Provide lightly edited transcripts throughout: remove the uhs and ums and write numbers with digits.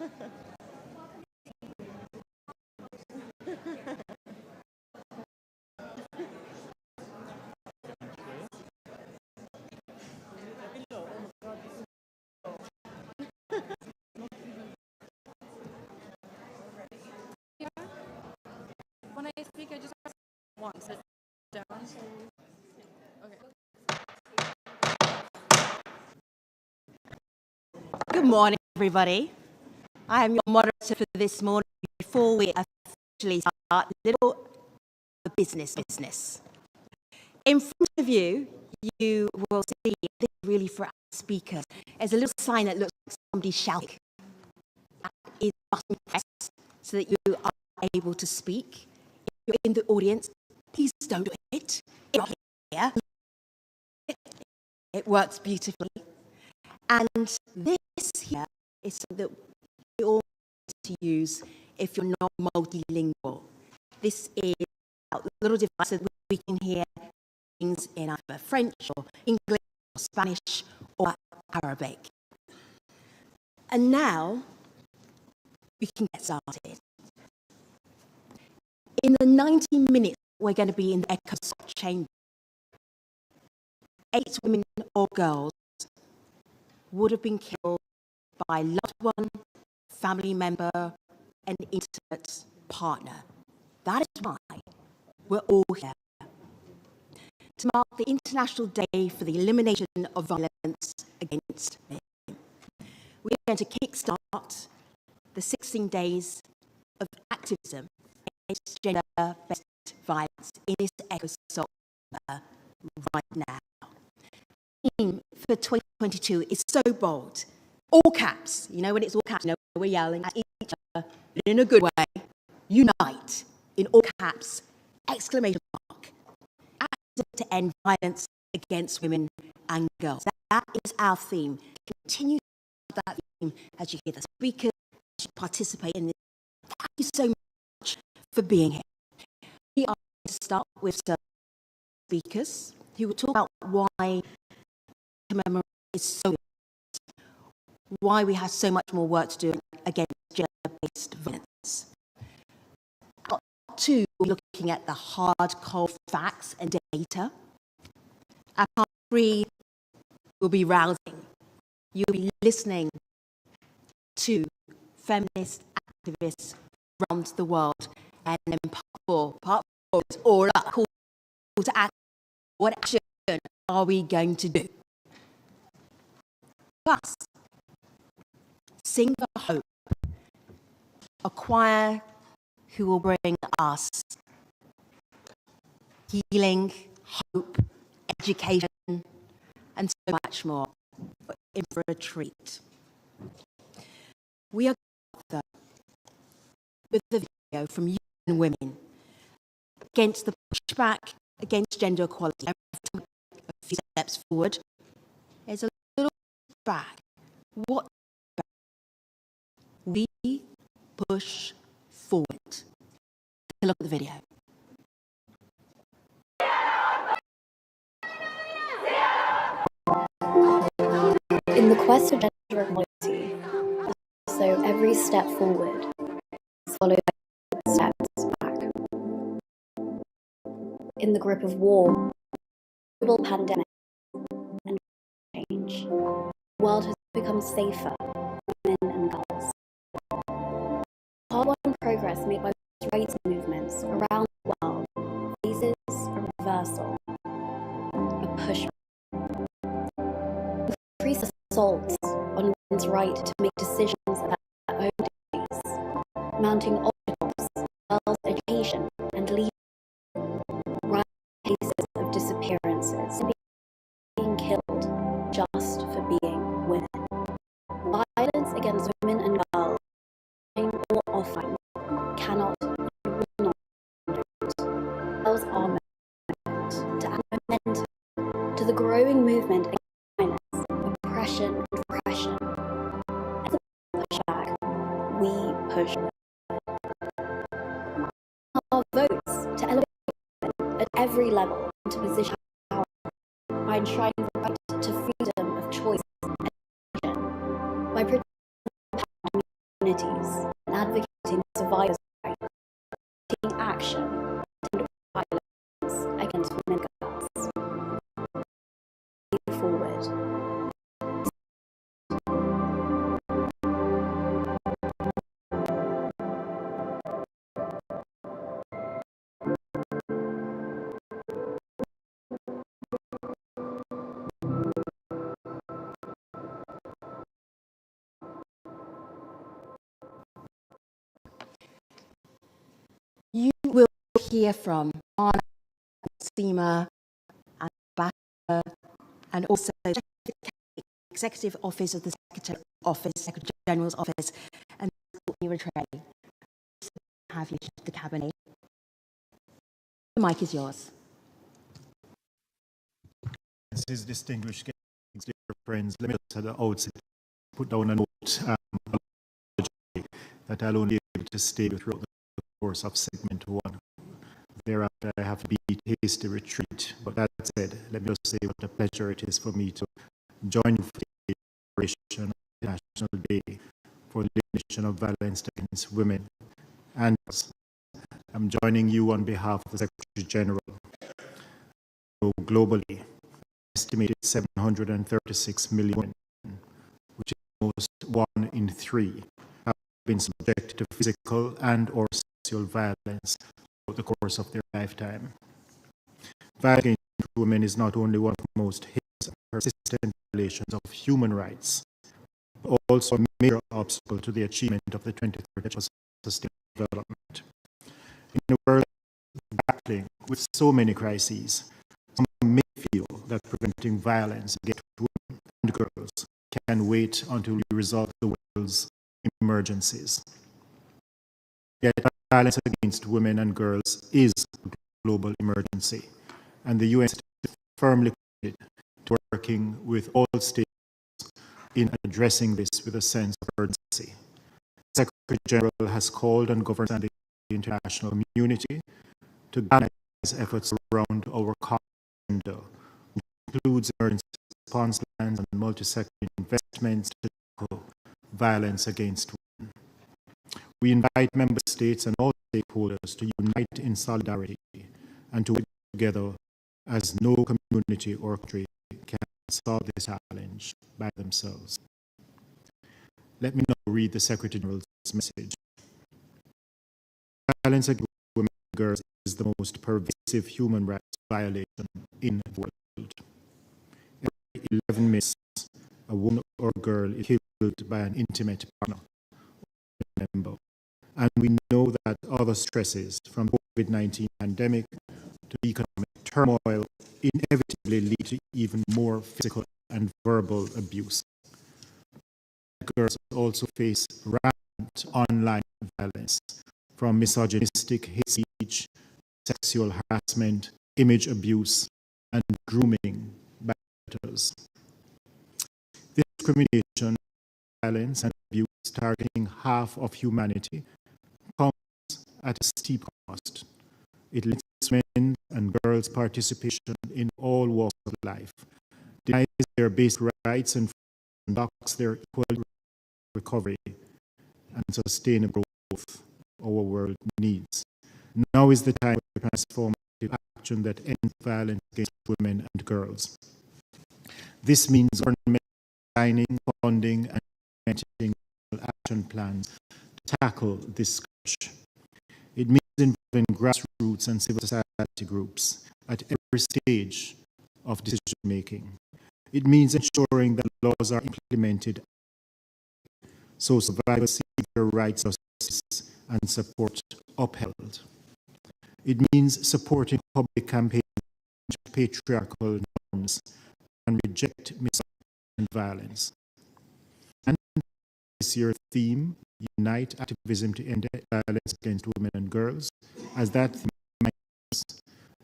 When I speak, I just press once. Sit down. Okay. Good morning, everybody. I am your moderator for this morning. Before we officially start, a little business. In front of you, you will see, this is really for our speakers, there's a little sign that looks like somebody shouting. That is button press so that you are able to speak. If you're in the audience, please don't do it. It's not here. It works beautifully. And this here is something that we all need to use if you're not multilingual. This is a little device that we can hear things in either French or English or Spanish or Arabic. And now we can get started. In the 90 minutes we're going to be in the echo chamber, 8 women or girls would have been killed by a loved one, family member, an intimate partner. That is why we're all here. To mark the International Day for the Elimination of Violence Against Women, we are going to kickstart the 16 days of activism against gender-based violence in this echo chamber right now. The theme for 2022 is so bold. All caps. You know when it's all caps, you know we're yelling at each other in a good way. Unite. In all caps. Exclamation mark. Activism to end violence against women and girls. That is our theme. Continue that theme as you hear the speakers, as you participate in this. Thank you so much for being here. We are going to start with some speakers who will talk about why Commemoration is so important, why we have so much more work to do against gender-based violence. Part 2, we're looking at the hard, cold facts and data. At part 3, we'll be rousing. You'll be listening to feminist activists around the world. And then part 4 is all up, call to action. What action are we going to do? Plus, Sing for Hope, a choir who will bring us healing, hope, education, and so much more in for a treat. We are together with the video from UN Women against the pushback against gender equality. A few steps forward. There's a little back. What back? We push forward. Take a look at the video. In the quest for gender equality, so every step forward is followed by steps back. In the grip of war, global pandemic, and change, the world has become safer for women and girls. Hard-won progress made by rights movements around the world faces a reversal, a pushback. Increased assaults on women's right to make decisions about their own bodies, mounting obstacles to girls' education and leaving, rising cases of disappearances, being killed just for being women. Violence against women and girls, online or offline, cannot and will not be condoned. Girls are meant to add momentum to the growing movement against violence, oppression, and repression. As a pushback, we push our votes to elevate women at every level into position of power by enshrining the right to freedom of choice and action, by protecting the power of communities and advocating for survivors' rights, taking action to end violence against women and girls. Forward. You will hear from Anna, Seema, and Ambassador, and also Executive Office of the Secretary General's Office, and Eritrea. Have you the cabinet? The mic is yours. These distinguished guests, dear friends, let me just at the outset put down a note that I'll only be able to stay throughout the course of segment 1. Thereafter, I have to be hasty retreat. But that said, let me just say what a pleasure it is for me to join you for the celebration of the National Day for the Elimination of Violence Against Women and girls. I'm joining you on behalf of the Secretary General. So globally, estimated 736 million women, which is almost 1 in 3, have been subjected to physical and or sexual violence over the course of their lifetime. Violence against women is not only one of the most heinous and persistent violations of human rights, but also a major obstacle to the achievement of the 2030 Sustainable Development. In a world battling with so many crises, some may feel that preventing violence against women and girls can wait until we resolve the world's emergencies. Yet violence against women and girls is a global emergency, and the UN is firmly committed to working with all stakeholders in addressing this with a sense of urgency. The Secretary General has called on governments and the international community to galvanize efforts around our common agenda, which includes emergency response plans and multi-sector investments to tackle violence against women. We invite member states and all stakeholders to unite in solidarity and to work together, as no community or country can solve this challenge by themselves. Let me now read the Secretary General's message. Violence against women and girls is the most pervasive human rights violation in the world. Every 11 minutes, a woman or girl is killed by an intimate partner or member. And we know that other stresses, from the COVID-19 pandemic to economic turmoil, inevitably lead to even more physical and verbal abuse. Girls also face rampant online violence, from misogynistic hate speech, sexual harassment, image abuse, and grooming by predators. This discrimination, violence, and abuse targeting half of humanity comes at a steep cost. It limits women and girls' participation in all walks of life, denies their basic rights and blocks their equal recovery and sustainable growth our world needs. Now is the time for transformative action that ends violence against women and girls. This means government designing, funding, and implementing action plans to tackle this scourge. It means involving grassroots and civil society groups at every stage of decision making. It means ensuring that laws are implemented so survivors see their rights of justice and support upheld. It means supporting public campaigns to patriarchal norms and reject misogyny and violence. And this year's theme, Unite Activism to End Violence Against Women and Girls, as that theme,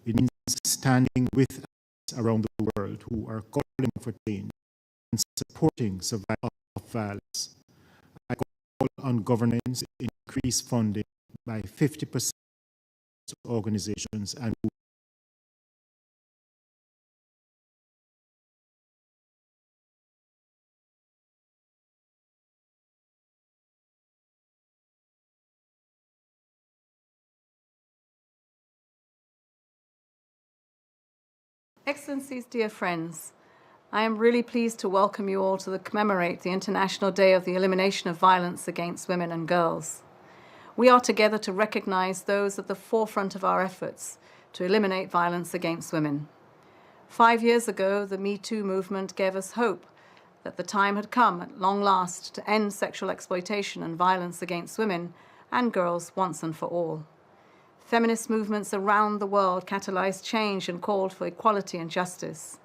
it means standing with us around the world who are calling for change and supporting survivors of violence. I call on governments to increase funding by 50% to organizations and Excellencies, dear friends, I am really pleased to welcome you all to commemorate the International Day of the Elimination of Violence Against Women and Girls. We are together to recognize those at the forefront of our efforts to eliminate violence against women. 5 years ago, the Me Too movement gave us hope that the time had come at long last to end sexual exploitation and violence against women and girls once and for all. Feminist movements around the world catalyzed change and called for equality and justice.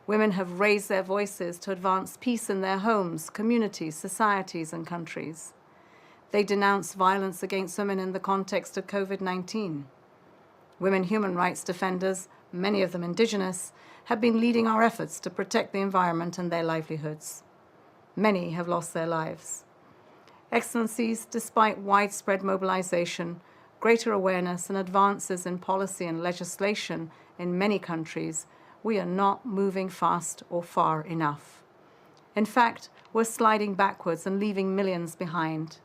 Women have raised their voices to advance peace in their homes, communities, societies, and countries. They denounced violence against women in the context of COVID-19. Women human rights defenders, many of them indigenous, have been leading our efforts to protect the environment and their livelihoods. Many have lost their lives. Excellencies, despite widespread mobilization, greater awareness, and advances in policy and legislation in many countries, we are not moving fast or far enough. In fact, we're sliding backwards and leaving millions behind.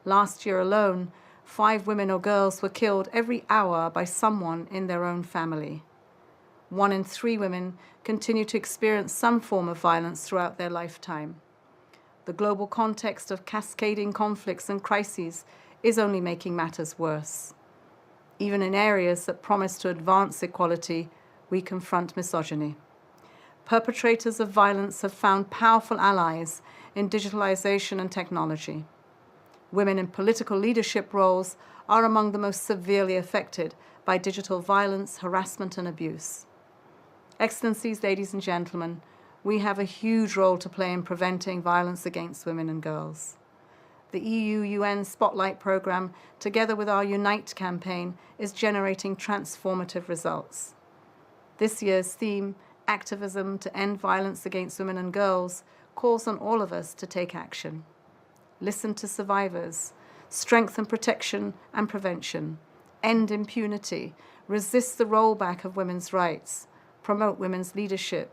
Last year alone, 5 women or girls were killed every hour by someone in their own family. 1 in 3 women continue to experience some form of violence throughout their lifetime. The global context of cascading conflicts and crises is only making matters worse. Even in areas that promise to advance equality, we confront misogyny. Perpetrators of violence have found powerful allies in digitalization and technology. Women in political leadership roles are among the most severely affected by digital violence, harassment, and abuse. Excellencies, ladies and gentlemen, we have a huge role to play in preventing violence against women and girls. The EU-UN Spotlight Programme, together with our Unite campaign, is generating transformative results. This year's theme, Activism to End Violence Against Women and Girls, calls on all of us to take action. Listen to survivors, strengthen protection and prevention, end impunity, resist the rollback of women's rights, promote women's leadership.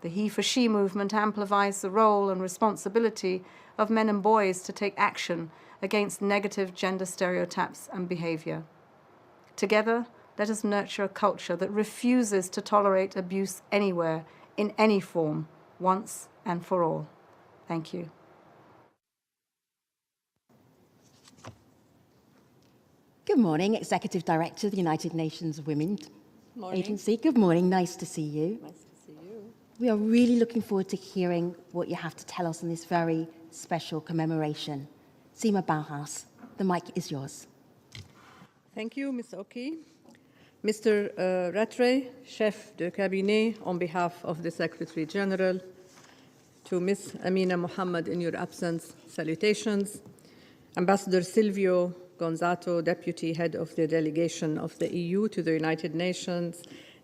The He for She movement amplifies the role and responsibility of men and boys to take action against negative gender stereotypes and behavior. Together, let us nurture a culture that refuses to tolerate abuse anywhere, in any form, once and for all. Thank you. Good morning, Executive Director of the United Nations Women Morning. Agency. Good morning, nice to see you. Nice to see you. We are really looking forward to hearing what you have to tell us on this very special commemoration. Seema Bauhaus, the mic is yours. Thank you, Ms. Oki. Mr. Rattray, Chef de Cabinet, on behalf of the Secretary General, to Ms. Amina Mohammed in your absence, salutations. Ambassador Silvio Gonzato, Deputy Head of the Delegation of the EU to the United Nations,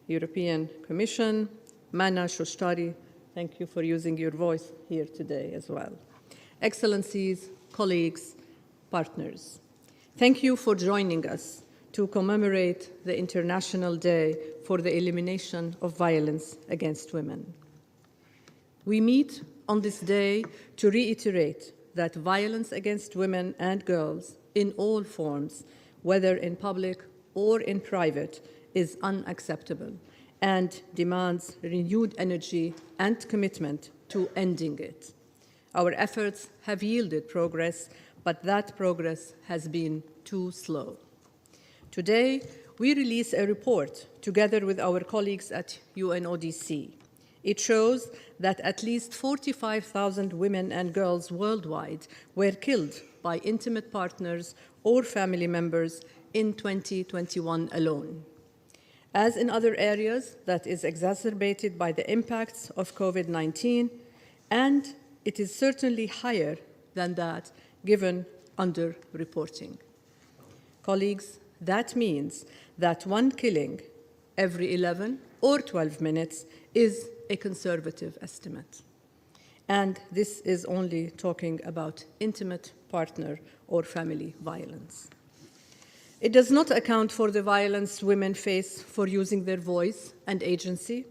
European Commission. Mana Shoshtari, thank you for using your voice here today as well. Excellencies, colleagues, partners, thank you for joining us to commemorate the International Day for the Elimination of Violence Against Women. We meet on this day to reiterate that violence against women and girls in all forms, whether in public or in private, is unacceptable and demands renewed energy and commitment to ending it. Our efforts have yielded progress, but that progress has been too slow. Today, we release a report together with our colleagues at UNODC. It shows that at least 45,000 women and girls worldwide were killed by intimate partners or family members in 2021 alone. As in other areas, that is exacerbated by the impacts of COVID-19, and it is certainly higher than that given underreporting. Colleagues, that means that one killing every 11 or 12 minutes is a conservative estimate. And this is only talking about intimate partner or family violence. It does not account for the violence women face for using their voice and agency,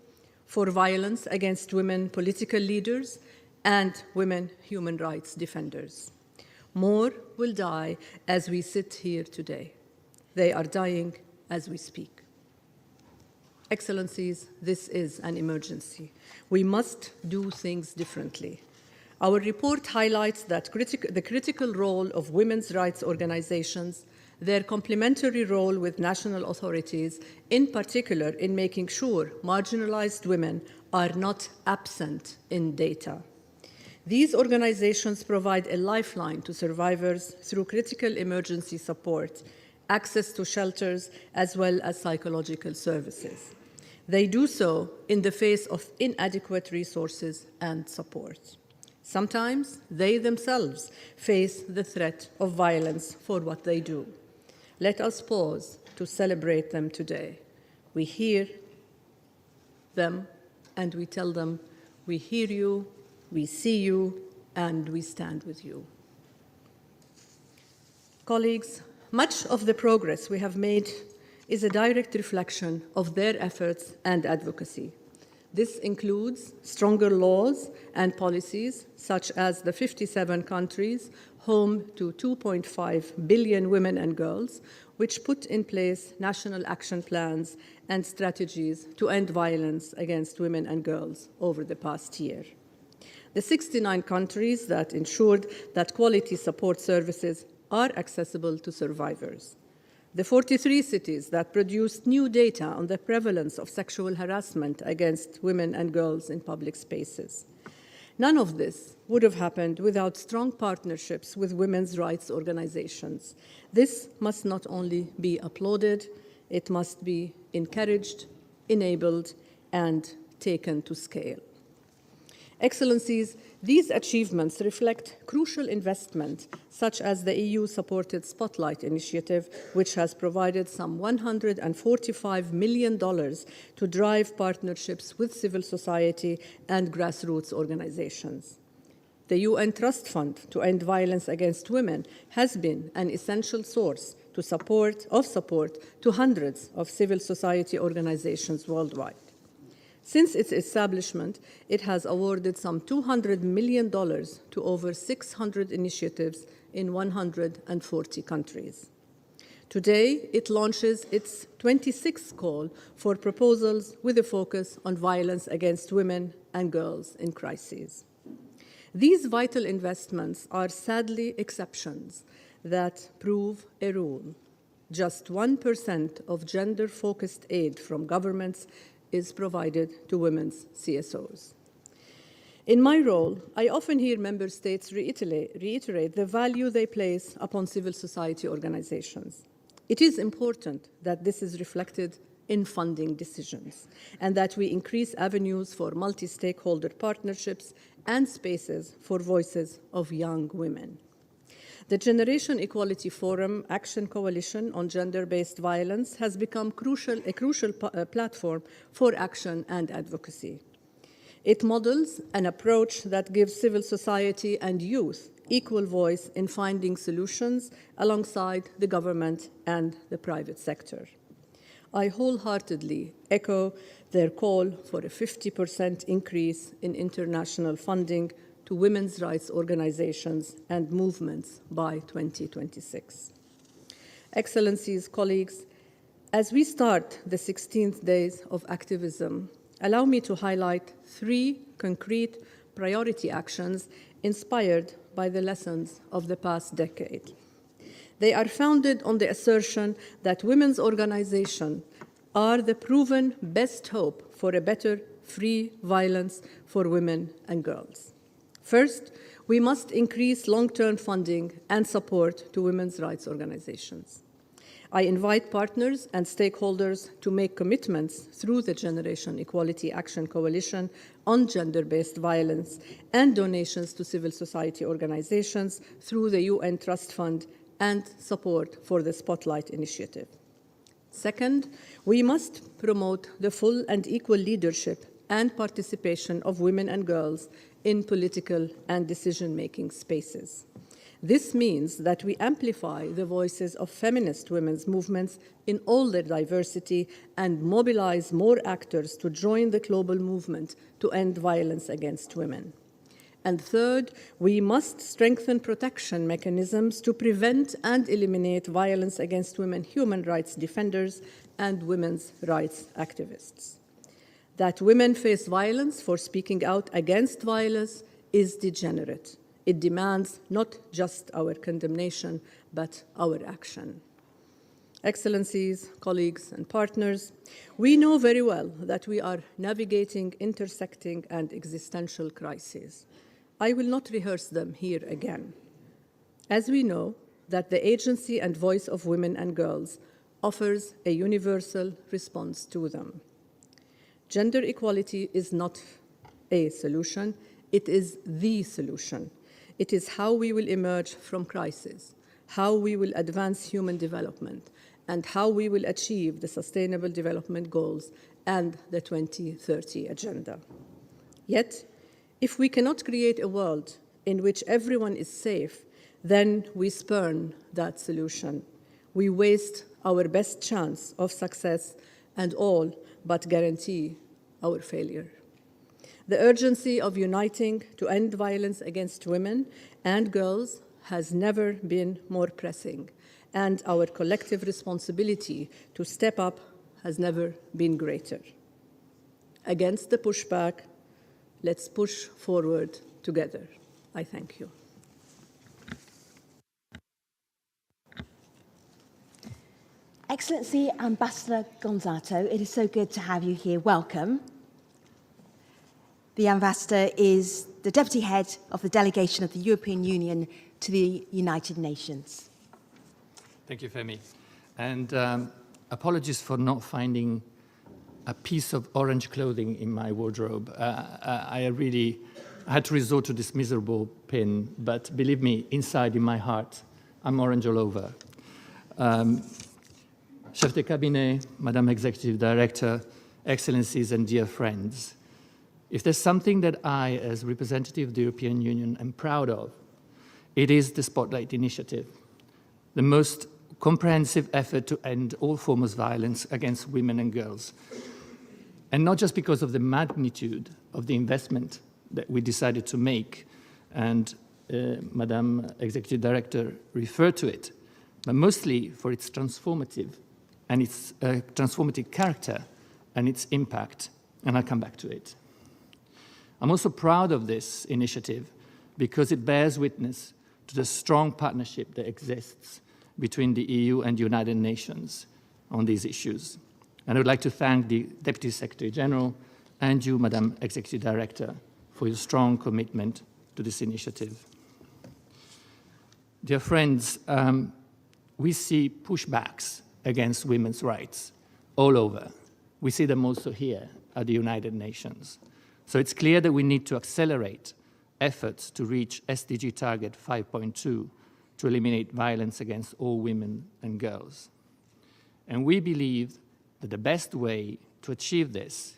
for violence against women political leaders and women human rights defenders. More will die as we sit here today. They are dying as we speak. Excellencies, this is an emergency. We must do things differently. Our report highlights that the critical role of women's rights organizations, their complementary role with national authorities, in particular in making sure marginalized women are not absent in data. These organizations provide a lifeline to survivors through critical emergency support, access to shelters, as well as psychological services. They do so in the face of inadequate resources and support. Sometimes they themselves face the threat of violence for what they do. Let us pause to celebrate them today. We hear them and we tell them, we hear you, we see you, and we stand with you. Colleagues, much of the progress we have made is a direct reflection of their efforts and advocacy. This includes stronger laws and policies, such as the 57 countries home to 2.5 billion women and girls, which put in place national action plans and strategies to end violence against women and girls over the past year. The 69 countries that ensured that quality support services are accessible to survivors. The 43 cities that produced new data on the prevalence of sexual harassment against women and girls in public spaces. None of this would have happened without strong partnerships with women's rights organizations. This must not only be applauded, it must be encouraged, enabled, and taken to scale. Excellencies, these achievements reflect crucial investment, such as the EU-supported Spotlight initiative, which has provided some $145 million to drive partnerships with civil society and grassroots organizations. The UN Trust Fund to End Violence Against Women has been an essential source of support to hundreds of civil society organizations worldwide. Since its establishment, it has awarded some $200 million to over 600 initiatives in 140 countries. Today, it launches its 26th call for proposals with a focus on violence against women and girls in crises. These vital investments are sadly exceptions that prove a rule. Just 1% of gender-focused aid from governments is provided to women's CSOs. In my role, I often hear member states reiterate the value they place upon civil society organizations. It is important that this is reflected in funding decisions and that we increase avenues for multi-stakeholder partnerships and spaces for voices of young women. The Generation Equality Forum Action Coalition on Gender-Based Violence has become a crucial platform for action and advocacy. It models an approach that gives civil society and youth equal voice in finding solutions alongside the government and the private sector. I wholeheartedly echo their call for a 50% increase in international funding to women's rights organizations and movements by 2026. Excellencies, colleagues, as we start the 16th days of activism, allow me to highlight 3 concrete priority actions inspired by the lessons of the past decade. They are founded on the assertion that women's organizations are the proven best hope for a better, free violence for women and girls. First, we must increase long-term funding and support to women's rights organizations. I invite partners and stakeholders to make commitments through the Generation Equality Action Coalition on gender-based violence and donations to civil society organizations through the UN Trust Fund and support for the Spotlight initiative. Second, we must promote the full and equal leadership and participation of women and girls in political and decision-making spaces. This means that we amplify the voices of feminist women's movements in all their diversity and mobilize more actors to join the global movement to end violence against women. And third, we must strengthen protection mechanisms to prevent and eliminate violence against women human rights defenders and women's rights activists. That women face violence for speaking out against violence is degenerate. It demands not just our condemnation, but our action. Excellencies, colleagues, and partners, we know very well that we are navigating intersecting and existential crises. I will not rehearse them here again, as we know that the agency and voice of women and girls offers a universal response to them. Gender equality is not a solution, it is the solution. It is how we will emerge from crisis, how we will advance human development, and how we will achieve the Sustainable Development Goals and the 2030 Agenda. Yet, if we cannot create a world in which everyone is safe, then we spurn that solution. We waste our best chance of success and all but guarantee our failure. The urgency of uniting to end violence against women and girls has never been more pressing, and our collective responsibility to step up has never been greater. Against the pushback, let's push forward together. I thank you. Excellency Ambassador Gonzato, it is so good to have you here. Welcome. The Ambassador is the Deputy Head of the Delegation of the European Union to the United Nations. Thank you, Femi. And apologies for not finding a piece of orange clothing in my wardrobe. I had to resort to this miserable pin, but believe me, inside in my heart, I'm orange all over. Chef de Cabinet, Madam Executive Director, Excellencies and dear friends, if there's something that I, as representative of the European Union, am proud of, it is the Spotlight Initiative, the most comprehensive effort to end all forms of violence against women and girls. And not just because of the magnitude of the investment that we decided to make, and Madam Executive Director referred to it, but mostly for its transformative and its transformative character and its impact, and I'll come back to it. I'm also proud of this initiative because it bears witness to the strong partnership that exists between the EU and the United Nations on these issues. And I would like to thank the Deputy Secretary General and you, Madam Executive Director, for your strong commitment to this initiative. Dear friends, we see pushbacks against women's rights all over. We see them also here at the United Nations. So it's clear that we need to accelerate efforts to reach SDG target 5.2 to eliminate violence against all women and girls. And we believe that the best way to achieve this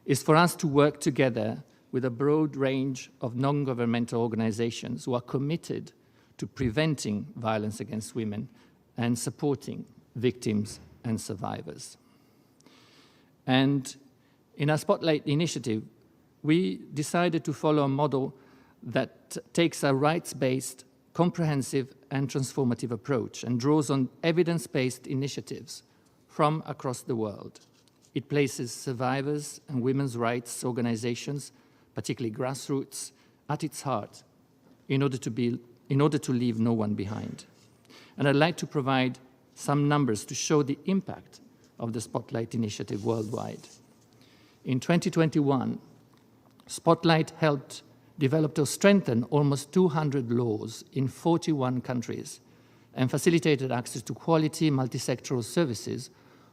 is for us to work together with a broad range of non-governmental organizations who are committed to preventing violence against women and supporting victims and survivors. And in our Spotlight initiative, we decided to follow a model that takes a rights-based, comprehensive and transformative approach and draws on evidence-based initiatives from across the world. It places survivors and women's rights organizations, particularly grassroots, at its heart in order to leave no one behind. And I'd like to provide some numbers to show the impact of the Spotlight initiative worldwide. In 2021, Spotlight helped develop or strengthen almost 200 laws in 41 countries and facilitated access to quality multi-sectoral services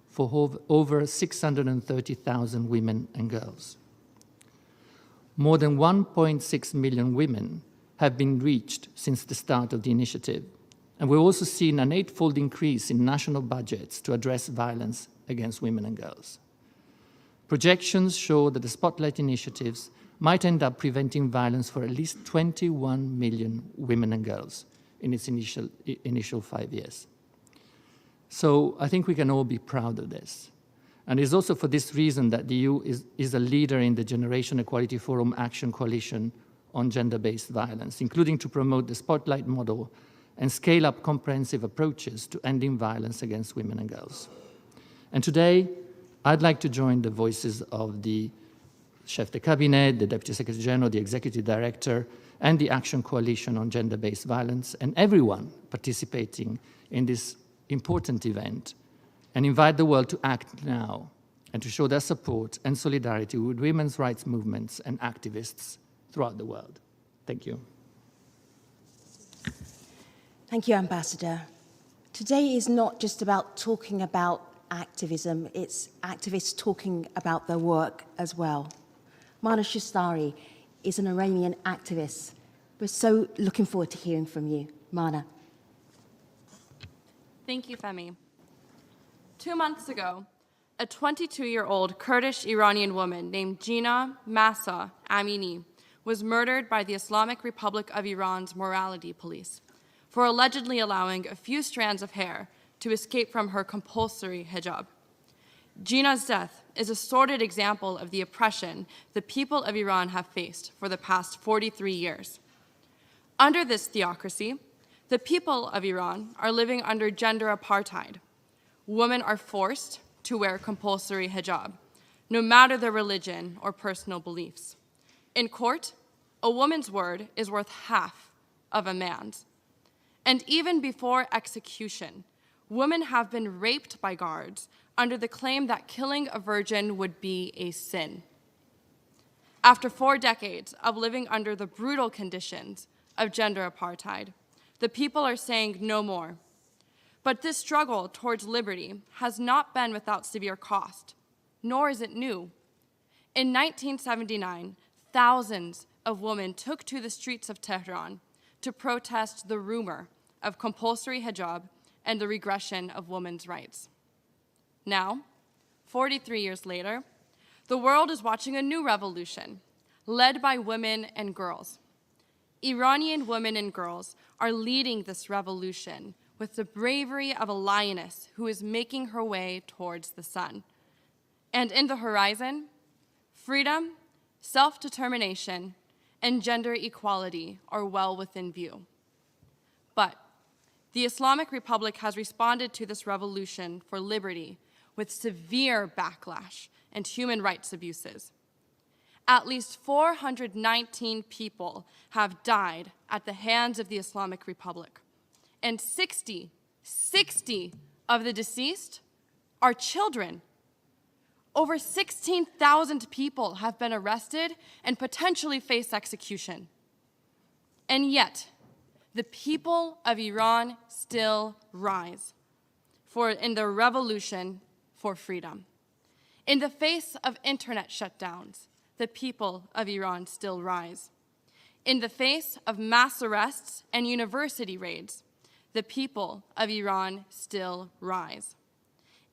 for over 630,000 women and girls. More than 1.6 million women have been reached since the start of the initiative, and we've also seen an 8-fold increase in national budgets to address violence against women and girls. Projections show that the Spotlight initiatives might end up preventing violence for at least 21 million women and girls in its initial 5 years. So I think we can all be proud of this. And it's also for this reason that the EU is a leader in the Generation Equality Forum Action Coalition on gender-based violence, including to promote the Spotlight model and scale up comprehensive approaches to ending violence against women and girls. And today, I'd like to join the voices of the Chef de Cabinet, the Deputy Secretary General, the Executive Director, and the Action Coalition on Gender-Based Violence, and everyone participating in this important event, and invite the world to act now and to show their support and solidarity with women's rights movements and activists throughout the world. Thank you. Thank you, Ambassador. Today is not just about talking about activism, it's activists talking about their work as well. Mana Shastari is an Iranian activist. We're so looking forward to hearing from you. Mana. Thank you, Femi. 2 months ago, a 22-year-old Kurdish Iranian woman named Gina Mahsa Amini was murdered by the Islamic Republic of Iran's morality police for allegedly allowing a few strands of hair to escape from her compulsory hijab. Gina's death is a sordid example of the oppression the people of Iran have faced for the past 43 years. Under this theocracy, the people of Iran are living under gender apartheid. Women are forced to wear compulsory hijab, no matter their religion or personal beliefs. In court, a woman's word is worth half of a man's. And even before execution, women have been raped by guards under the claim that killing a virgin would be a sin. After 4 decades of living under the brutal conditions of gender apartheid, the people are saying no more. But this struggle towards liberty has not been without severe cost, nor is it new. In 1979, thousands of women took to the streets of Tehran to protest the rumor of compulsory hijab and the regression of women's rights. Now, 43 years later, the world is watching a new revolution, led by women and girls. Iranian women and girls are leading this revolution with the bravery of a lioness who is making her way towards the sun. And in the horizon, freedom, self-determination, and gender equality are well within view. But the Islamic Republic has responded to this revolution for liberty with severe backlash and human rights abuses. At least 419 people have died at the hands of the Islamic Republic, and 60 of the deceased are children. Over 16,000 people have been arrested and potentially face execution. And yet, the people of Iran still rise in their revolution for freedom. In the face of internet shutdowns, the people of Iran still rise. In the face of mass arrests and university raids, the people of Iran still rise.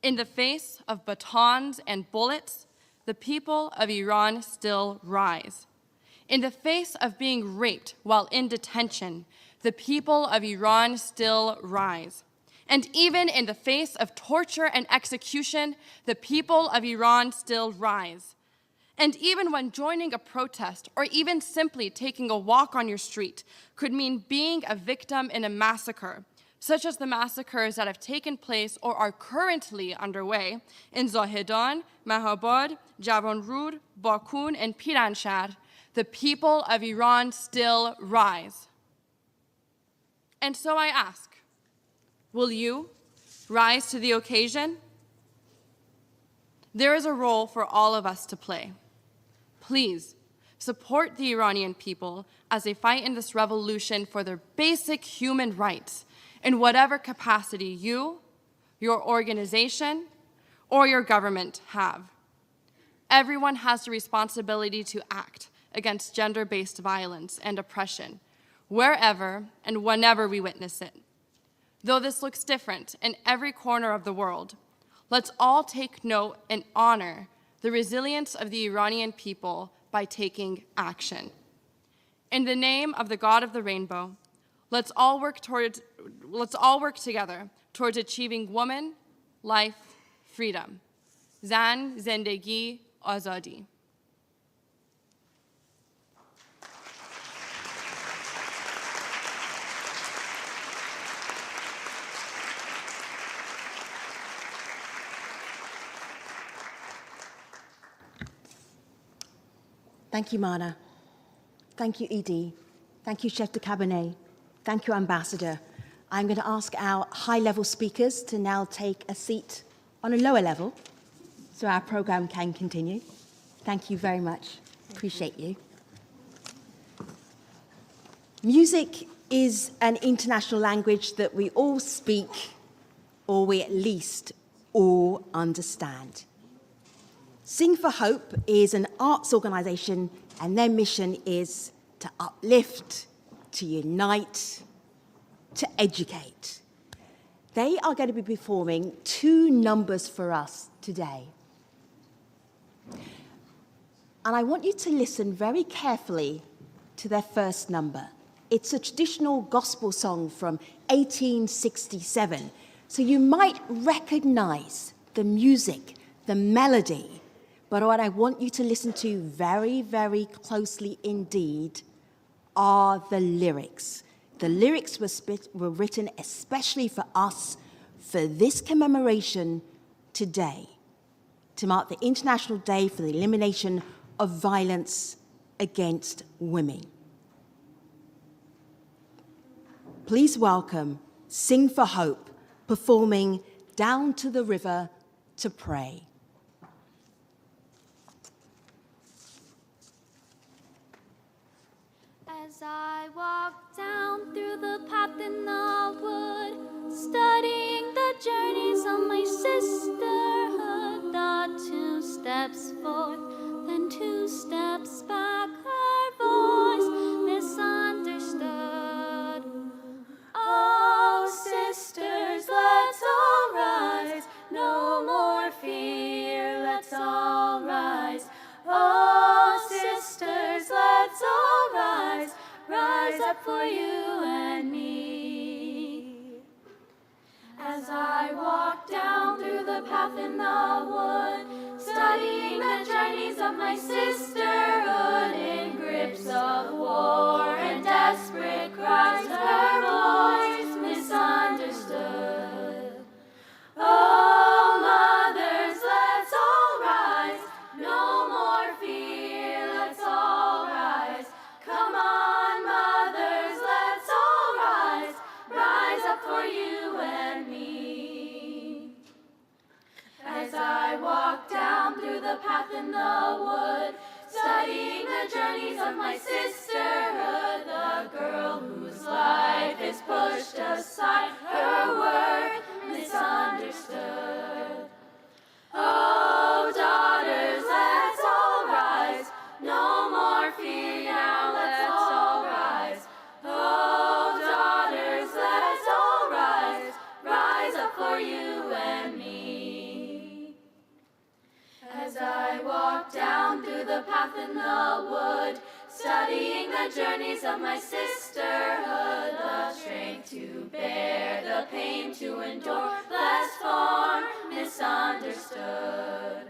In the face of batons and bullets, the people of Iran still rise. In the face of being raped while in detention, the people of Iran still rise. And even in the face of torture and execution, the people of Iran still rise. And even when joining a protest or even simply taking a walk on your street could mean being a victim in a massacre, such as the massacres that have taken place or are currently underway in Zahedan, Mahabad, Javanrud, Bakun, and Piranshah, the people of Iran still rise. And so I ask, will you rise to the occasion? There is a role for all of us to play. Please support the Iranian people as they fight in this revolution for their basic human rights in whatever capacity you, your organization, or your government have. Everyone has the responsibility to act against gender-based violence and oppression, wherever and whenever we witness it. Though this looks different in every corner of the world, let's all take note and honor the resilience of the Iranian people by taking action. In the name of the God of the Rainbow, let's all work together towards achieving woman, life, freedom. Zan, Zendegi, Azadi. Thank you, Mana. Thank you, Edie. Thank you, Chef de Cabinet. Thank you, Ambassador. I'm going to ask our high-level speakers to now take a seat on a lower level so our program can continue. Thank you very much. Appreciate you. Music is an international language that we all speak, or we at least all understand. Sing for Hope is an arts organisation, and their mission is to uplift, to unite, to educate. They are going to be performing 2 numbers for us today. And I want you to listen very carefully to their first number. It's a traditional gospel song from 1867, so you might recognize the music, the melody, but what I want you to listen to very, very closely indeed are the lyrics. The lyrics were written especially for us for this commemoration today, to mark the International Day for the Elimination of Violence Against Women. Please welcome Sing for Hope, performing Down to the River to Pray. As I walk down through the path in the wood, studying the journeys of my sisterhood, the 2 steps forth, then 2 steps back, her voice misunderstood. Oh, sisters, let's all rise, no more fear, let's all rise. Oh, sisters, let's all rise, rise up for you and me. As I walk down through the path in the wood, studying the journeys of my sisterhood, in grips of war and desperate cries, her voice misunderstood. Oh, mothers, let's all rise, no more fear, let's all rise. Come on, mothers, let's all rise, rise up for you and me. As I walk down through the path in the wood, studying the journeys of my sisterhood, the girl whose life is pushed aside, her word misunderstood. Oh, daughters, let's all rise, no more fear now, let's all rise. Oh, daughters, let's all rise, rise up for you and me. As I walk down through the path in the wood, studying the journeys of my sisterhood, the strength to bear, the pain to endure, less form misunderstood.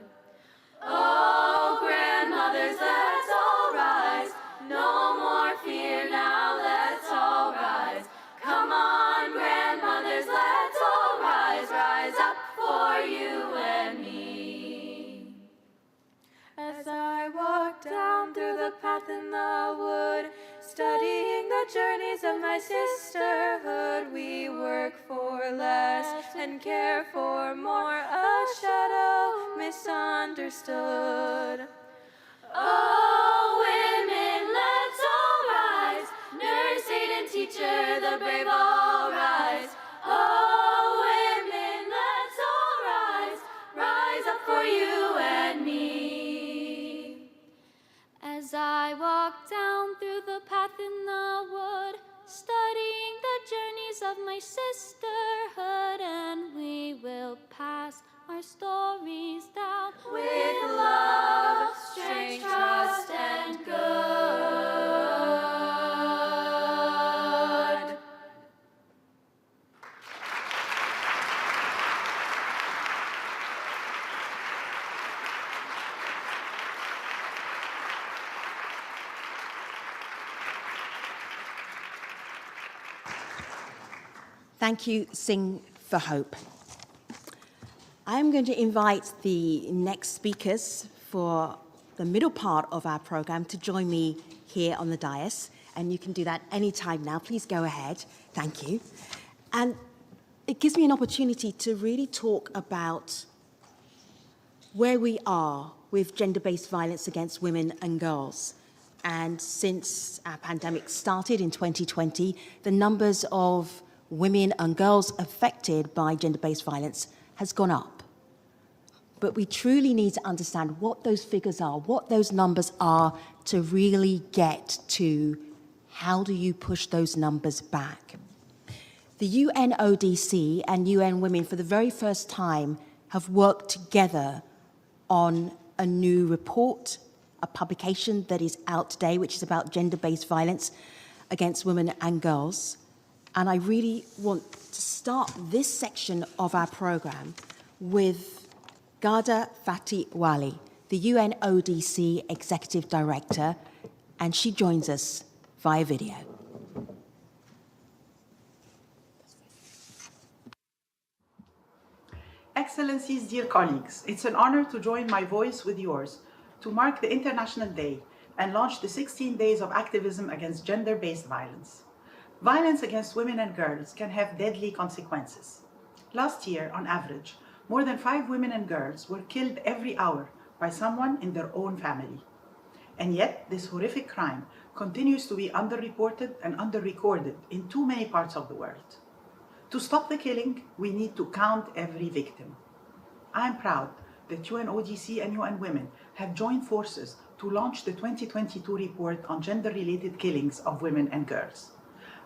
Oh, grandmothers, let's all rise, no more fear now, let's all rise. Come on, grandmothers, let's all rise, rise up for you and me. As I walk down through the path in the wood, studying the journeys of my sisterhood, we work for less and care for more, a shadow misunderstood. Oh, women, let's all rise, nurse, aide, and teacher, the brave all rise. Oh, women, let's all rise, rise up for you and me. As I walk down through the path in the wood, studying the journeys of my sisterhood, and we will pass our stories down with love, strength, trust, and good. Thank you, Sing for Hope. I'm going to invite the next speakers for the middle part of our program to join me here on the dais. And you can do that anytime now. Please go ahead. Thank you. And it gives me an opportunity to really talk about where we are with gender-based violence against women and girls. And since our pandemic started in 2020, the numbers of women and girls affected by gender-based violence has gone up. But we truly need to understand what those figures are, what those numbers are, to really get to how do you push those numbers back. The UNODC and UN Women, for the very first time, have worked together on a new report, a publication that is out today, which is about gender-based violence against women and girls. And I really want to start this section of our program with Ghada Fatih Wali, the UNODC Executive Director, and she joins us via video. Excellencies, dear colleagues, it's an honor to join my voice with yours to mark the International Day and launch the 16 days of activism against gender-based violence. Violence against women and girls can have deadly consequences. Last year, on average, more than 5 women and girls were killed every hour by someone in their own family. And yet, this horrific crime continues to be underreported and underrecorded in too many parts of the world. To stop the killing, we need to count every victim. I am proud that UNODC and UN Women have joined forces to launch the 2022 report on gender-related killings of women and girls.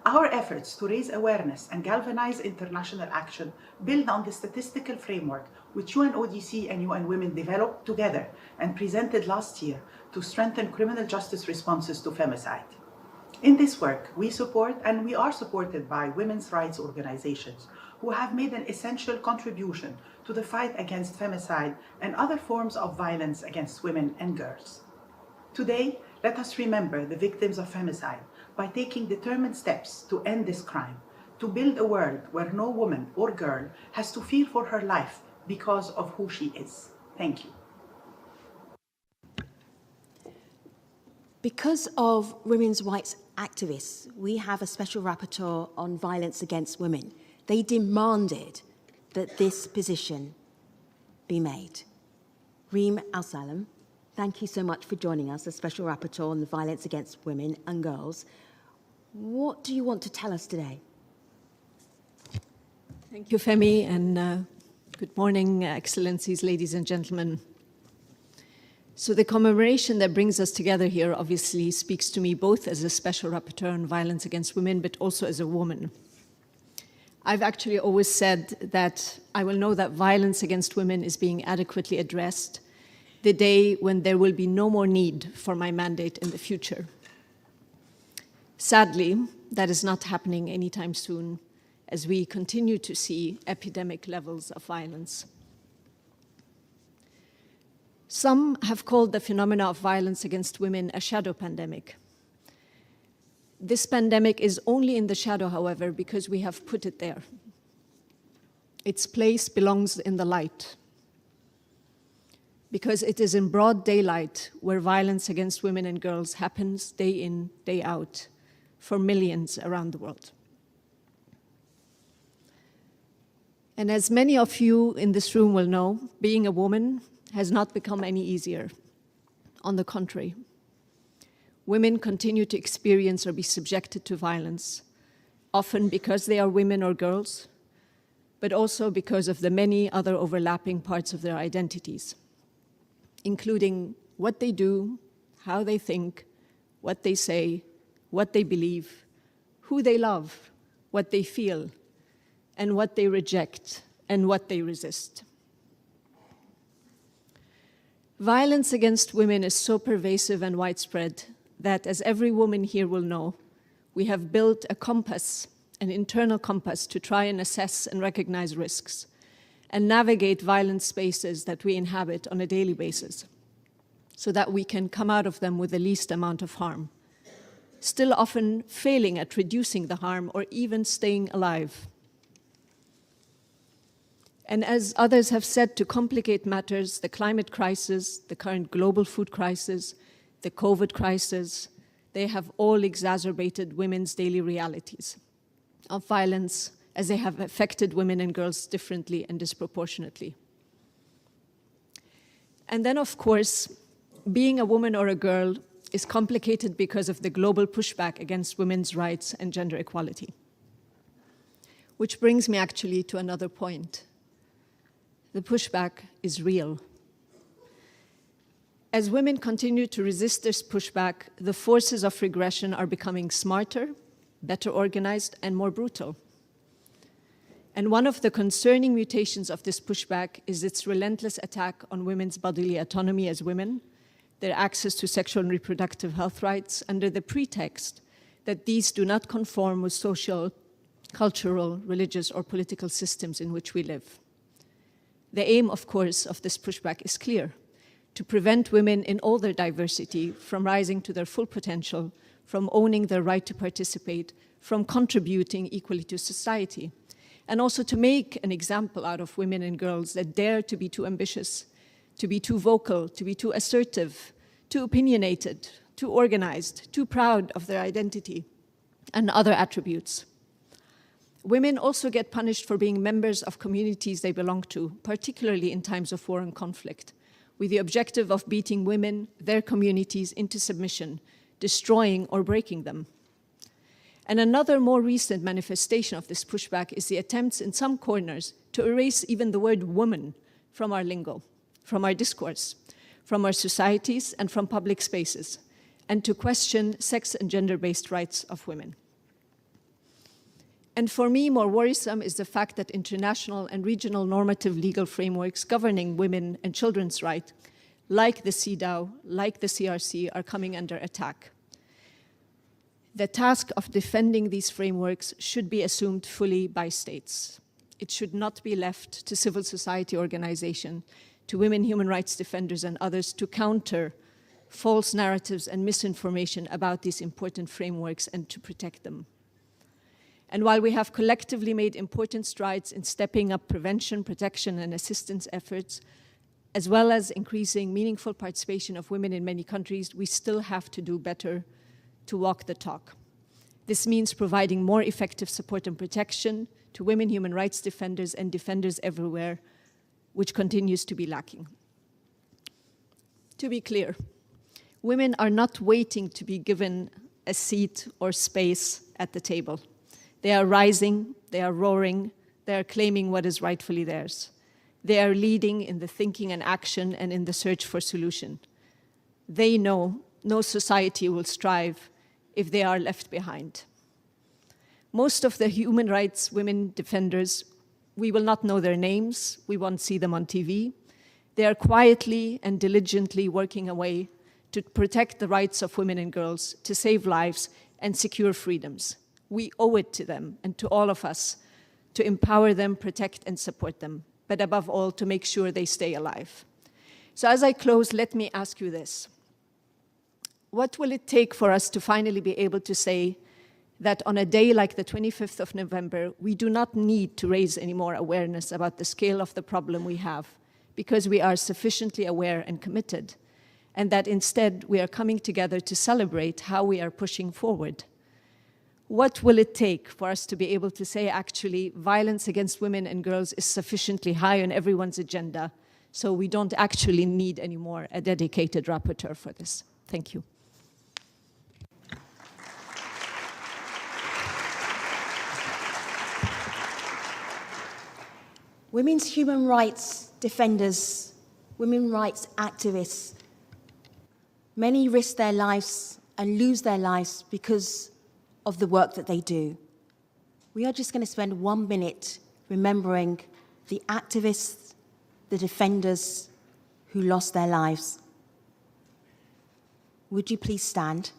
Our efforts to raise awareness and galvanize international action build on the statistical framework which UNODC and UN Women developed together and presented last year to strengthen criminal justice responses to femicide. In this work, we support and we are supported by women's rights organizations who have made an essential contribution to the fight against femicide and other forms of violence against women and girls. Today, let us remember the victims of femicide by taking determined steps to end this crime, to build a world where no woman or girl has to fear for her life because of who she is. Thank you. Because of women's rights activists, we have a special rapporteur on violence against women. They demanded that this position be made. Reem Al-Salam, thank you so much for joining us, a special rapporteur on the violence against women and girls. What do you want to tell us today? Thank you, Femi, and good morning, Excellencies, ladies and gentlemen. So the commemoration that brings us together here obviously speaks to me both as a special rapporteur on violence against women, but also as a woman. I've actually always said that I will know that violence against women is being adequately addressed the day when there will be no more need for my mandate in the future. Sadly, that is not happening anytime soon, as we continue to see epidemic levels of violence. Some have called the phenomena of violence against women a shadow pandemic. This pandemic is only in the shadow, however, because we have put it there. Its place belongs in the light, because it is in broad daylight where violence against women and girls happens day in, day out, for millions around the world. And as many of you in this room will know, being a woman has not become any easier. On the contrary, women continue to experience or be subjected to violence, often because they are women or girls, but also because of the many other overlapping parts of their identities, including what they do, how they think, what they say, what they believe, who they love, what they feel, and what they reject, and what they resist. Violence against women is so pervasive and widespread that, as every woman here will know, we have built a compass, an internal compass, to try and assess and recognize risks and navigate violent spaces that we inhabit on a daily basis so that we can come out of them with the least amount of harm, still often failing at reducing the harm or even staying alive. And as others have said, to complicate matters, the climate crisis, the current global food crisis, the COVID crisis, they have all exacerbated women's daily realities of violence, as they have affected women and girls differently and disproportionately. And then, of course, being a woman or a girl is complicated because of the global pushback against women's rights and gender equality. Which brings me actually to another point. The pushback is real. As women continue to resist this pushback, the forces of regression are becoming smarter, better organized, and more brutal. And one of the concerning mutations of this pushback is its relentless attack on women's bodily autonomy as women, their access to sexual and reproductive health rights, under the pretext that these do not conform with social, cultural, religious, or political systems in which we live. The aim, of course, of this pushback is clear: to prevent women in all their diversity from rising to their full potential, from owning their right to participate, from contributing equally to society, and also to make an example out of women and girls that dare to be too ambitious, to be too vocal, to be too assertive, too opinionated, too organized, too proud of their identity, and other attributes. Women also get punished for being members of communities they belong to, particularly in times of war and conflict, with the objective of beating women, their communities, into submission, destroying or breaking them. And another more recent manifestation of this pushback is the attempts in some corners to erase even the word woman from our lingo, from our discourse, from our societies, and from public spaces, and to question sex and gender-based rights of women. And for me, more worrisome is the fact that international and regional normative legal frameworks governing women and children's rights, like the CEDAW, like the CRC, are coming under attack. The task of defending these frameworks should be assumed fully by states. It should not be left to civil society organizations, to women human rights defenders and others to counter false narratives and misinformation about these important frameworks and to protect them. And while we have collectively made important strides in stepping up prevention, protection, and assistance efforts, as well as increasing meaningful participation of women in many countries, we still have to do better to walk the talk. This means providing more effective support and protection to women human rights defenders and defenders everywhere, which continues to be lacking. To be clear, women are not waiting to be given a seat or space at the table. They are rising, they are roaring, they are claiming what is rightfully theirs. They are leading in the thinking and action and in the search for solution. They know no society will strive if they are left behind. Most of the human rights women defenders, we will not know their names, we won't see them on TV. They are quietly and diligently working away to protect the rights of women and girls, to save lives and secure freedoms. We owe it to them and to all of us to empower them, protect and support them, but above all, to make sure they stay alive. So as I close, let me ask you this. What will it take for us to finally be able to say that on a day like the 25th of November, we do not need to raise any more awareness about the scale of the problem we have, because we are sufficiently aware and committed, and that instead we are coming together to celebrate how we are pushing forward? What will it take for us to be able to say, actually, violence against women and girls is sufficiently high on everyone's agenda, so we don't actually need anymore a dedicated rapporteur for this? Thank you. Women's human rights defenders, women's rights activists, many risk their lives and lose their lives because of the work that they do. We are just going to spend 1 minute remembering the activists, the defenders who lost their lives. Would you please stand?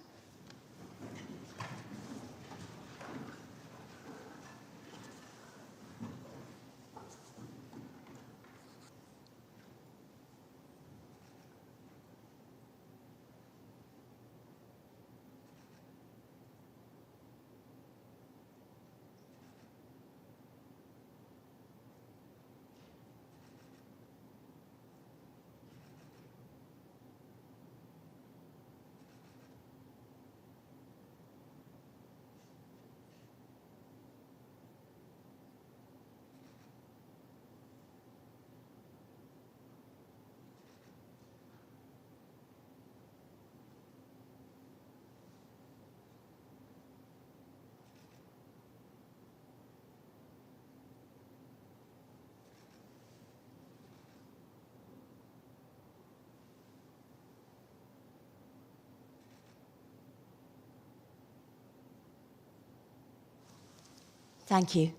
Thank you.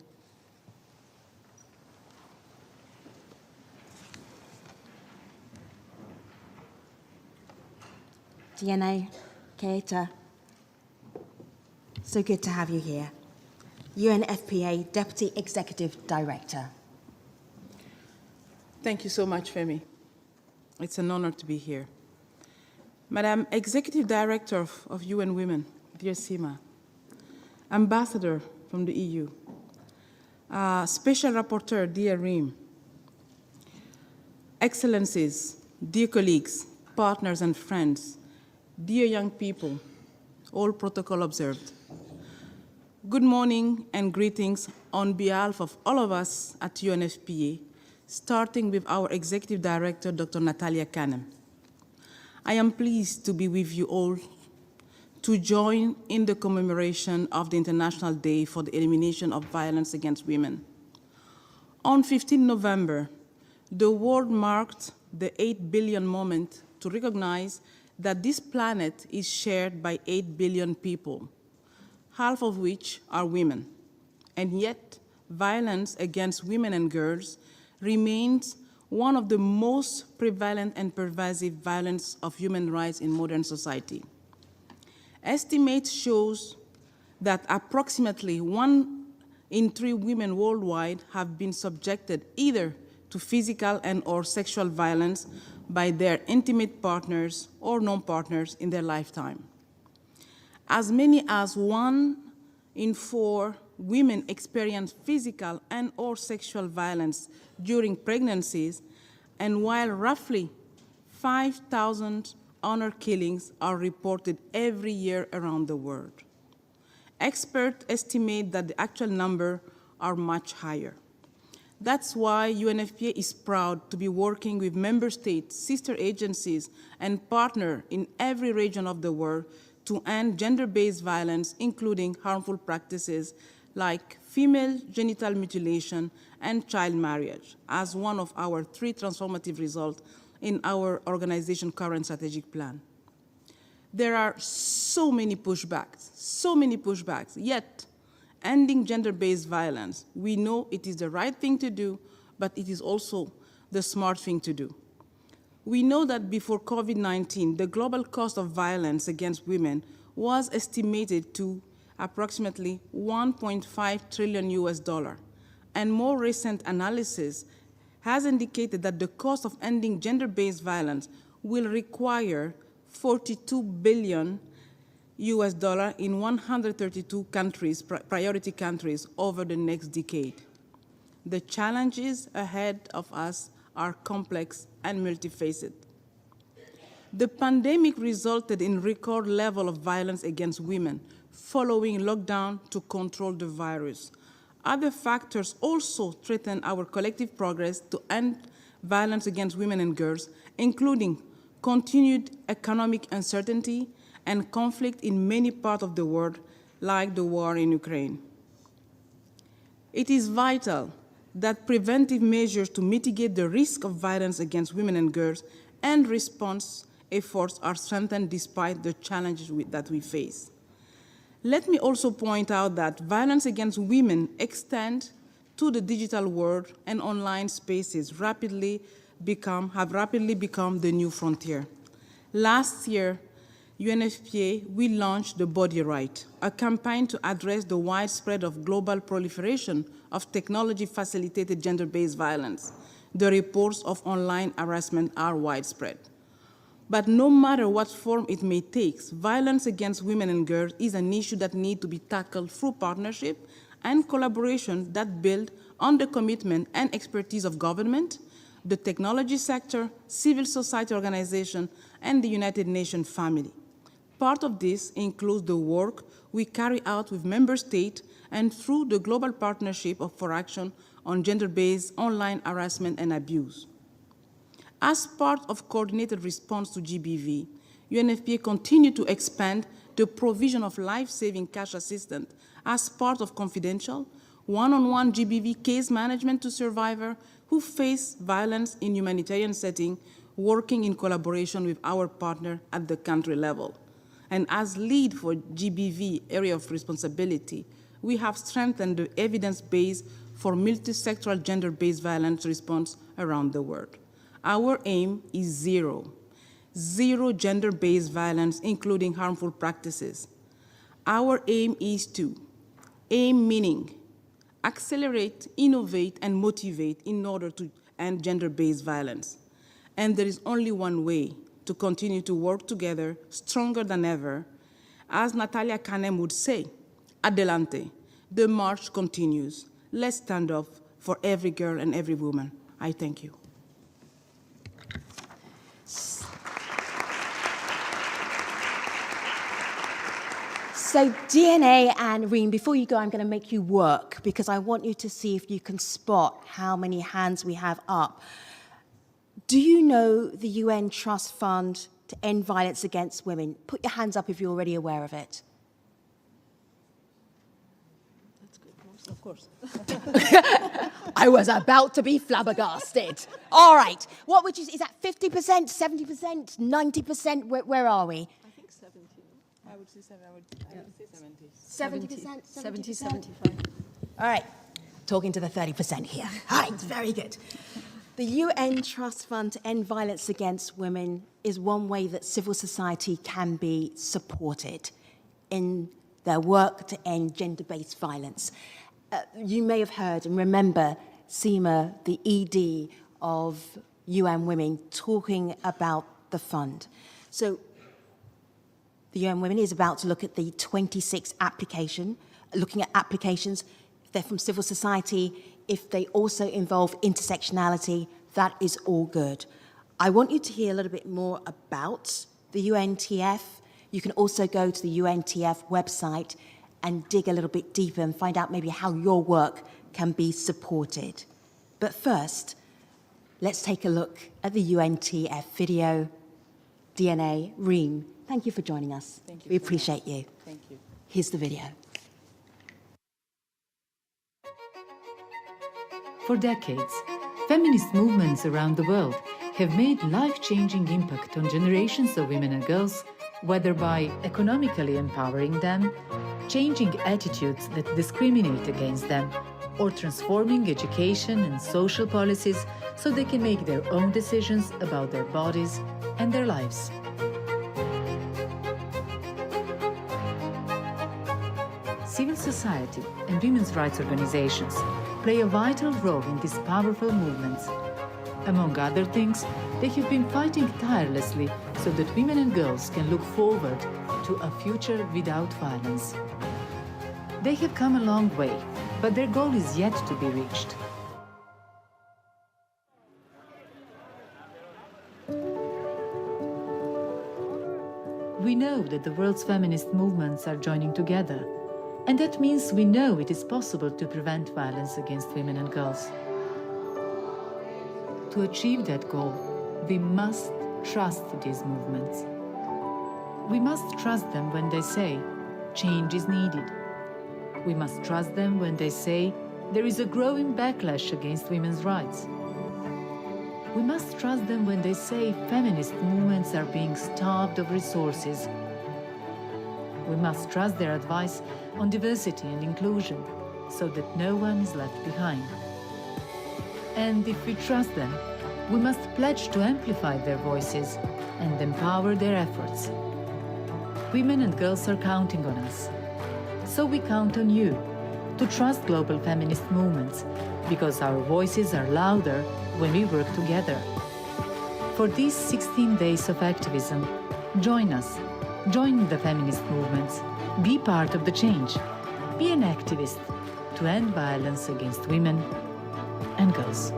DNA, Keita, so good to have you here. UNFPA Deputy Executive Director. Thank you so much, Femi. It's an honor to be here. Madam Executive Director of UN Women, dear Sima, Ambassador from the EU, Special Rapporteur, dear Reem, Excellencies, dear colleagues, partners and friends, dear young people, all protocol observed. Good morning and greetings on behalf of all of us at UNFPA, starting with our Executive Director, Dr. Natalia Kanem. I am pleased to be with you all to join in the commemoration of the International Day for the Elimination of Violence Against Women. On 15 November, the world marked the 8 billion moment to recognize that this planet is shared by 8 billion people, half of which are women. And yet, violence against women and girls remains one of the most prevalent and pervasive violations of human rights in modern society. Estimates shows that approximately 1 in 3 women worldwide have been subjected either to physical and/or sexual violence by their intimate partners or non-partners in their lifetime. As many as 1 in 4 women experience physical and/or sexual violence during pregnancies, and while roughly 5,000 honor killings are reported every year around the world. Experts estimate that the actual number are much higher. That's why UNFPA is proud to be working with member states, sister agencies, and partners in every region of the world to end gender-based violence, including harmful practices like female genital mutilation and child marriage, as one of our 3 transformative results in our organization's current strategic plan. There are so many pushbacks, yet ending gender-based violence, we know it is the right thing to do, but it is also the smart thing to do. We know that before COVID-19, the global cost of violence against women was estimated to approximately $1.5 trillion, and more recent analysis has indicated that the cost of ending gender-based violence will require $42 billion in 132 countries, priority countries, over the next decade. The challenges ahead of us are complex and multifaceted. The pandemic resulted in record level of violence against women following lockdown to control the virus. Other factors also threaten our collective progress to end violence against women and girls, including continued economic uncertainty and conflict in many parts of the world, like the war in Ukraine. It is vital that preventive measures to mitigate the risk of violence against women and girls and response efforts are strengthened despite the challenges that we face. Let me also point out that violence against women extends to the digital world, and online spaces have rapidly become the new frontier. Last year, UNFPA, we launched The Body Right, a campaign to address the widespread of global proliferation of technology-facilitated gender-based violence. The reports of online harassment are widespread. But no matter what form it may take, violence against women and girls is an issue that needs to be tackled through partnership and collaboration that build on the commitment and expertise of government, the technology sector, civil society organizations, and the United Nations family. Part of this includes the work we carry out with member states and through the Global Partnership for Action on Gender-Based Online Harassment and Abuse. As part of coordinated response to GBV, UNFPA continued to expand the provision of life-saving cash assistance as part of confidential, one-on-one GBV case management to survivors who face violence in humanitarian setting, working in collaboration with our partner at the country level. And as lead for GBV area of responsibility, we have strengthened the evidence base for multisectoral gender-based violence response around the world. Our aim is zero gender-based violence, including harmful practices. Our aim is to meaning accelerate, innovate, and motivate in order to end gender-based violence. And there is only one way to continue to work together stronger than ever. As Natalia Kanem would say, adelante, the march continues. Let's stand up for every girl and every woman. I thank you. So DNA and Reem, before you go, I'm going to make you work because I want you to see if you can spot how many hands we have up. Do you know the UN Trust Fund to End Violence Against Women? Put your hands up if you're already aware of it. That's good, of course. I was about to be flabbergasted. All right. What would you say? Is that 50%, 70%, 90%? Where are we? I think 70. I would say 70. 70%? 70, 75. All right. Talking to the 30% here. All right. Very good. The UN Trust Fund to End Violence Against Women is one way that civil society can be supported in their work to end gender-based violence. You may have heard and remember Seema, the ED of UN Women, talking about the fund. So the UN Women is about to look at the 26 looking at applications. If they're from civil society, if they also involve intersectionality, that is all good. I want you to hear a little bit more about the UNTF. You can also go to the UNTF website and dig a little bit deeper and find out maybe how your work can be supported. But first, let's take a look at the UNTF video. DNA, Reem, thank you for joining us. Thank you. We appreciate you. Thank you. Here's the video. For decades, feminist movements around the world have made life-changing impact on generations of women and girls, whether by economically empowering them, changing attitudes that discriminate against them, or transforming education and social policies so they can make their own decisions about their bodies and their lives. Civil society and women's rights organizations play a vital role in these powerful movements. Among other things, they have been fighting tirelessly so that women and girls can look forward to a future without violence. They have come a long way, but their goal is yet to be reached. We know that the world's feminist movements are joining together, and that means we know it is possible to prevent violence against women and girls. To achieve that goal, we must trust these movements. We must trust them when they say change is needed. We must trust them when they say there is a growing backlash against women's rights. We must trust them when they say feminist movements are being starved of resources. We must trust their advice on diversity and inclusion so that no one is left behind. And if we trust them, we must pledge to amplify their voices and empower their efforts. Women and girls are counting on us. So we count on you to trust global feminist movements, because our voices are louder when we work together. For these 16 days of activism, join us. Join the feminist movements. Be part of the change. Be an activist to end violence against women and girls.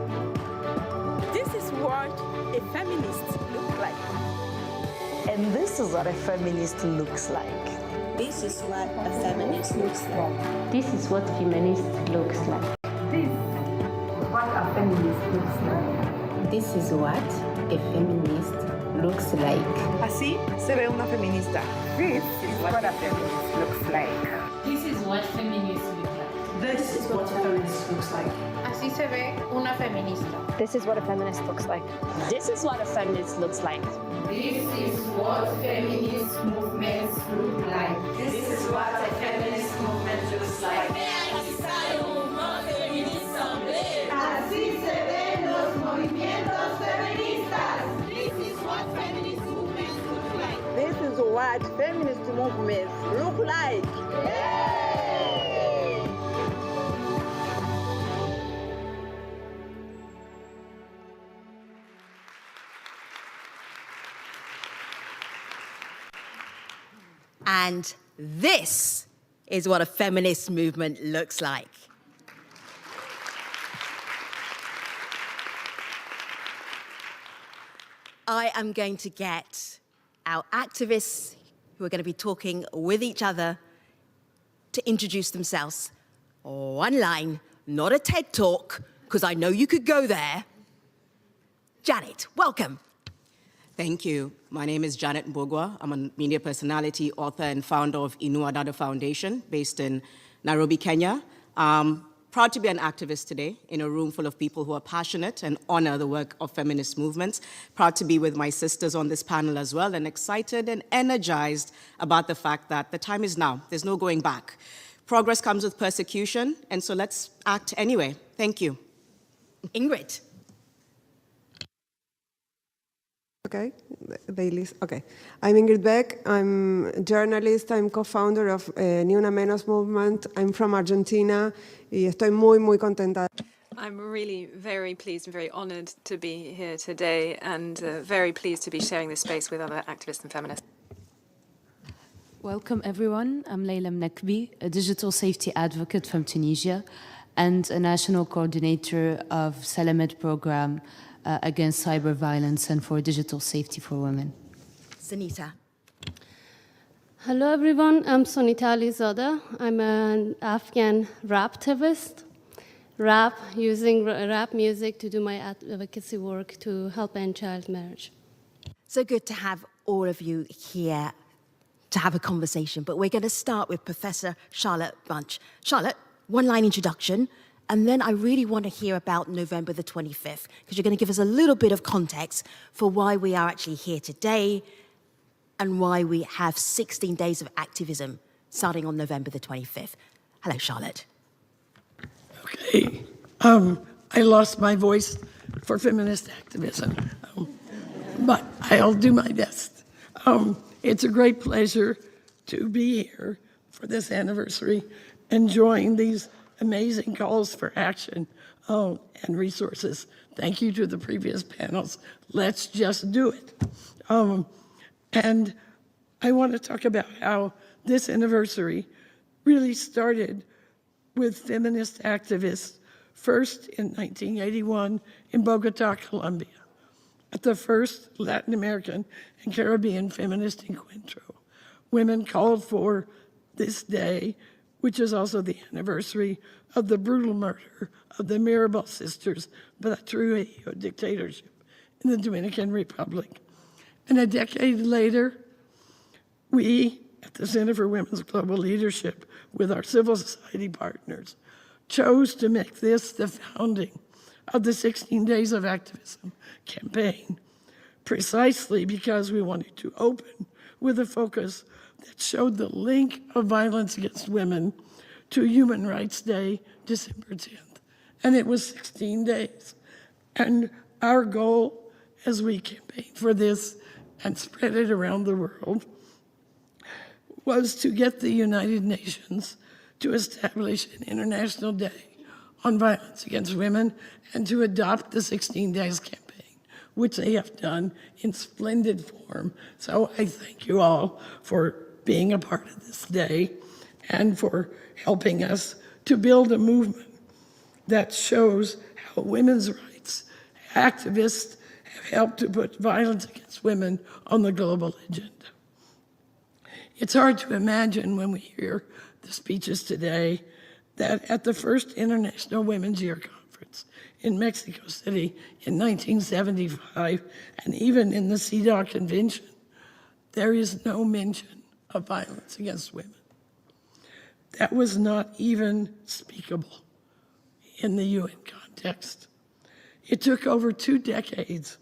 This is what a feminist looks like. And this is what a feminist looks like. This is what a feminist looks like. This is what feminist looks like. This is what a feminist looks like. This is what a feminist looks like. Así se ve una feminista. This is what a feminist looks like. This is what feminists look like. This is what a feminist looks like. Así se ve una feminista. This is what a feminist looks like. This is what a feminist looks like. This is what feminist movements look like. This is what a feminist movement looks like. looks like. Así se ven los movimientos feministas. This is what feminist movements look like. This is what feminist movements look like. And this is what a feminist movement looks like. I am going to get our activists who are going to be talking with each other to introduce themselves. One line, not a TED Talk, because I know you could go there. Janet, welcome. Thank you. My name is Janet Mbogwa. I'm a media personality, author, and founder of UNODC Foundation, based in Nairobi, Kenya. Proud to be an activist today in a room full of people who are passionate and honor the work of feminist movements. Proud to be with my sisters on this panel as well, and excited and energized about the fact that the time is now. There's no going back. Progress comes with persecution, and so let's act anyway. Thank you. Ingrid. Okay, okay. I'm Ingrid Beck. I'm a journalist. I'm co-founder of Ni Una Menos movement. I'm from Argentina y estoy muy contenta. I'm really very pleased and very honored to be here today and very pleased to be sharing this space with other activists and feminists. Welcome everyone. I'm Leila Mnekbi, a digital safety advocate from Tunisia and a national coordinator of Salamet program against cyber violence and for digital safety for women. Sunita. Hello everyone, I'm Sunita Alizadeh. I'm an Afghan raptivist. Using rap music to do my advocacy work to help end child marriage. So good to have all of you here to have a conversation, but we're going to start with Professor Charlotte Bunch. Charlotte, one-line introduction. And then I really want to hear about November the 25th, because you're going to give us a little bit of context for why we are actually here today and why we have 16 days of activism starting on November the 25th. Hello, Charlotte. Okay. I lost my voice for feminist activism, but I'll do my best. It's a great pleasure to be here for this anniversary, enjoying these amazing calls for action and resources. Thank you to the previous panels. Let's just do it. And I want to talk about how this anniversary really started with feminist activists, first in 1981 in Bogota, Colombia, at the first Latin American and Caribbean feminist encuentro. Women called for this day, which is also the anniversary of the brutal murder of the Mirabal sisters by the Trujillo dictatorship in the Dominican Republic. And a decade later, we at the Center for Women's Global Leadership, with our civil society partners, chose to make this the founding of the 16 Days of Activism campaign, precisely because we wanted to open with a focus that showed the link of violence against women to Human Rights Day, December 10th. And it was 16 days. And our goal as we campaigned for this and spread it around the world was to get the United Nations to establish an International Day on Violence Against Women and to adopt the 16 Days campaign, which they have done in splendid form. So I thank you all for being a part of this day and for helping us to build a movement that shows how women's rights activists have helped to put violence against women on the global agenda. It's hard to imagine when we hear the speeches today that at the first International Women's Year Conference in Mexico City in 1975, and even in the CEDAW Convention, there is no mention of violence against women. That was not even speakable in the UN context. It took over 2 decades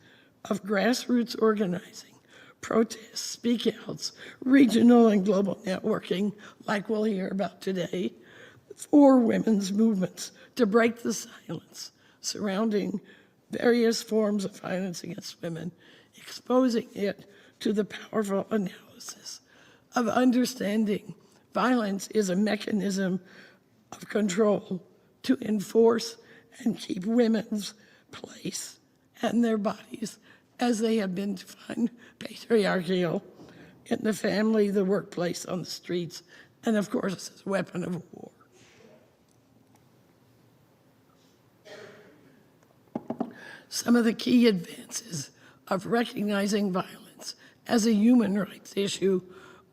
of grassroots organizing, protests, speak-outs, regional and global networking, like we'll hear about today, for women's movements to break the silence surrounding various forms of violence against women, exposing it to the powerful analysis of understanding violence is a mechanism of control to enforce and keep women's place and their bodies as they have been defined patriarchal in the family, the workplace, on the streets, and of course as a weapon of war. Some of the key advances of recognizing violence as a human rights issue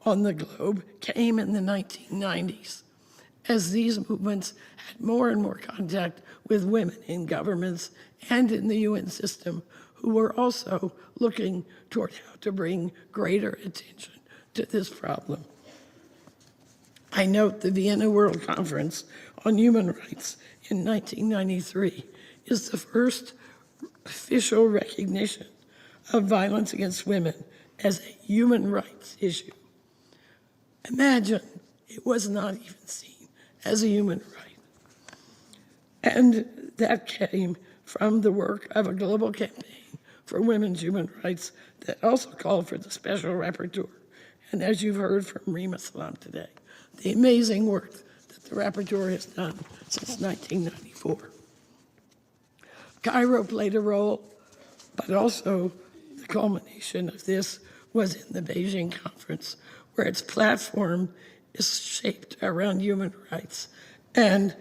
on the globe came in the 1990s, as these movements had more and more contact with women in governments and in the UN system, who were also looking toward how to bring greater attention to this problem. I note the Vienna World Conference on Human Rights in 1993 is the first official recognition of violence against women as a human rights issue. Imagine it was not even seen as a human right. And that came from the work of a global campaign for women's human rights that also called for the special rapporteur. And as you've heard from Rima Salam today, the amazing work that the rapporteur has done since 1994. Cairo played a role, but also the culmination of this was in the Beijing conference, where its platform is shaped around human rights and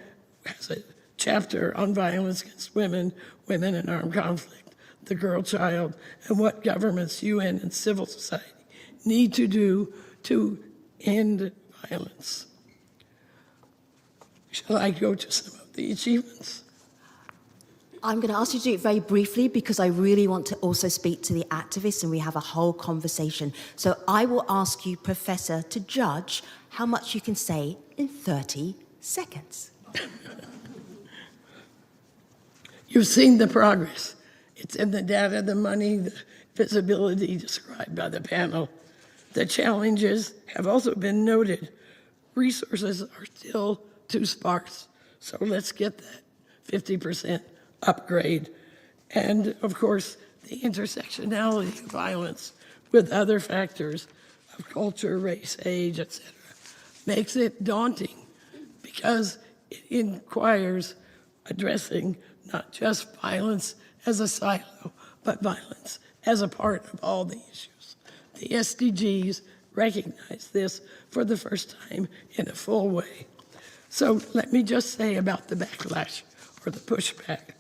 has a chapter on violence against women, women in armed conflict, the girl child, and what governments, UN, and civil society need to do to end violence. Shall I go to some of the achievements? I'm going to ask you to do it very briefly because I really want to also speak to the activists and we have a whole conversation. So I will ask you, Professor, to judge how much you can say in 30 seconds. You've seen the progress. It's in the data, the money, the visibility described by the panel. The challenges have also been noted. Resources are still too sparse, so let's get that 50% upgrade. And of course, the intersectionality of violence with other factors of culture, race, age, etc., makes it daunting because it requires addressing not just violence as a silo, but violence as a part of all the issues. The SDGs recognize this for the first time in a full way. So let me just say about the backlash or the pushback.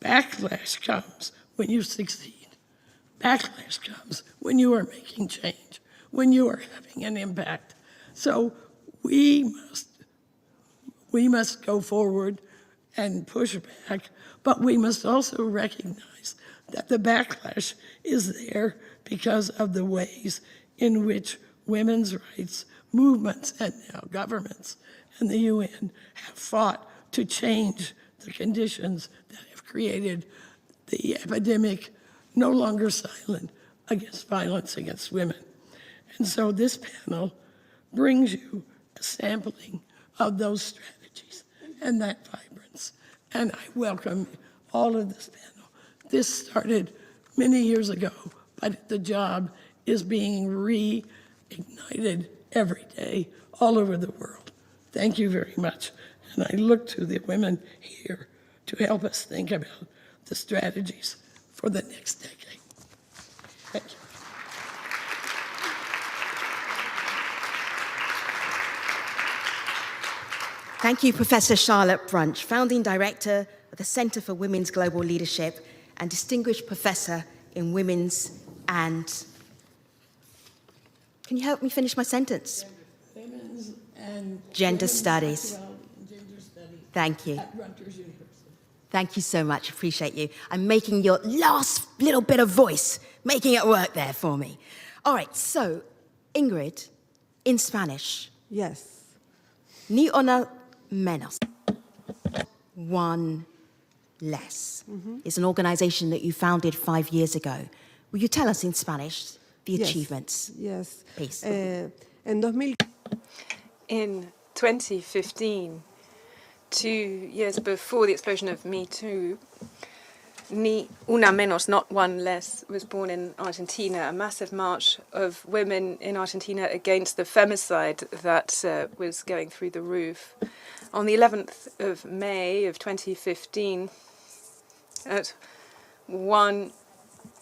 Backlash comes when you succeed. Backlash comes when you are making change, when you are having an impact. So we must go forward and push back, but we must also recognize that the backlash is there because of the ways in which women's rights movements and now governments and the UN have fought to change the conditions that have created the epidemic, no longer silent, against violence against women. And so this panel brings you a sampling of those strategies and that vibrance. And I welcome all of this panel. This started many years ago, but the job is being reignited every day all over the world. Thank you very much. And I look to the women here to help us think about the strategies for the next decade. Thank you. Thank you, Professor Charlotte Brunch, Founding Director of the Center for Women's Global Leadership and Distinguished Professor in Women's and... Can you help me finish my sentence? Women's and Gender Studies. Gender Studies. Thank you. At Rutgers University. Thank you so much. Appreciate you. I'm making your last little bit of voice, making it work there for me. All right, so Ingrid, in Spanish. Yes. Ni una menos. One less. It's an organization that you founded 5 years ago. Will you tell us in Spanish the achievements? Yes. Please. En 2015, 2 years before the explosion of Me Too, Ni una menos, not one less, was born in Argentina, a massive march of women in Argentina against the femicide that was going through the roof. On the 11th of May of 2015, at 1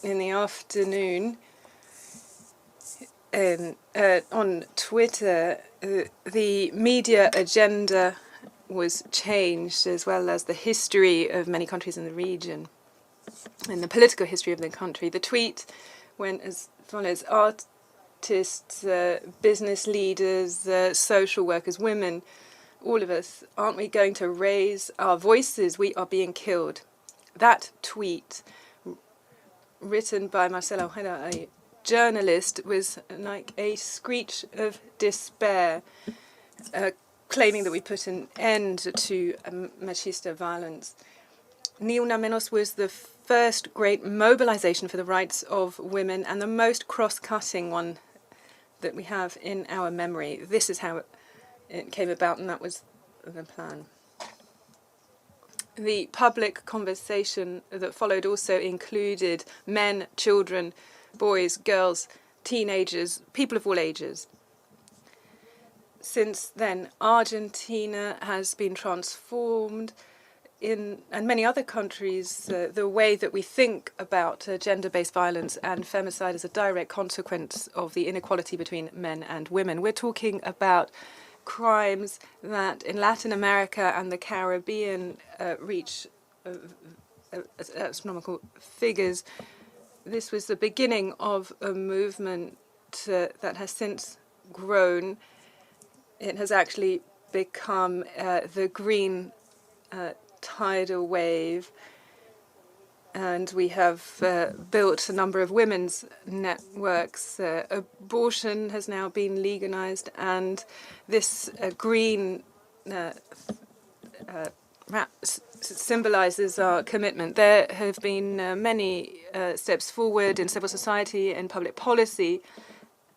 in the afternoon, on Twitter, the media agenda was changed, as well as the history of many countries in the region and the political history of the country. The tweet went as follows: artists, business leaders, social workers, women, all of us, aren't we going to raise our voices? We are being killed. That tweet, written by Marcela Ojeda, a journalist, was like a screech of despair, claiming that we put an end to machista violence. Ni Una Menos was the first great mobilization for the rights of women and the most cross-cutting one that we have in our memory. This is how it came about, and that was the plan. The public conversation that followed also included men, children, boys, girls, teenagers, people of all ages. Since then, Argentina has been transformed, and many other countries, the way that we think about gender-based violence and femicide is a direct consequence of the inequality between men and women. We're talking about crimes that in Latin America and the Caribbean reach astronomical figures. This was the beginning of a movement that has since grown. It has actually become the green tidal wave, and we have built a number of women's networks. Abortion has now been legalized, and this green symbolizes our commitment. There have been many steps forward in civil society and public policy,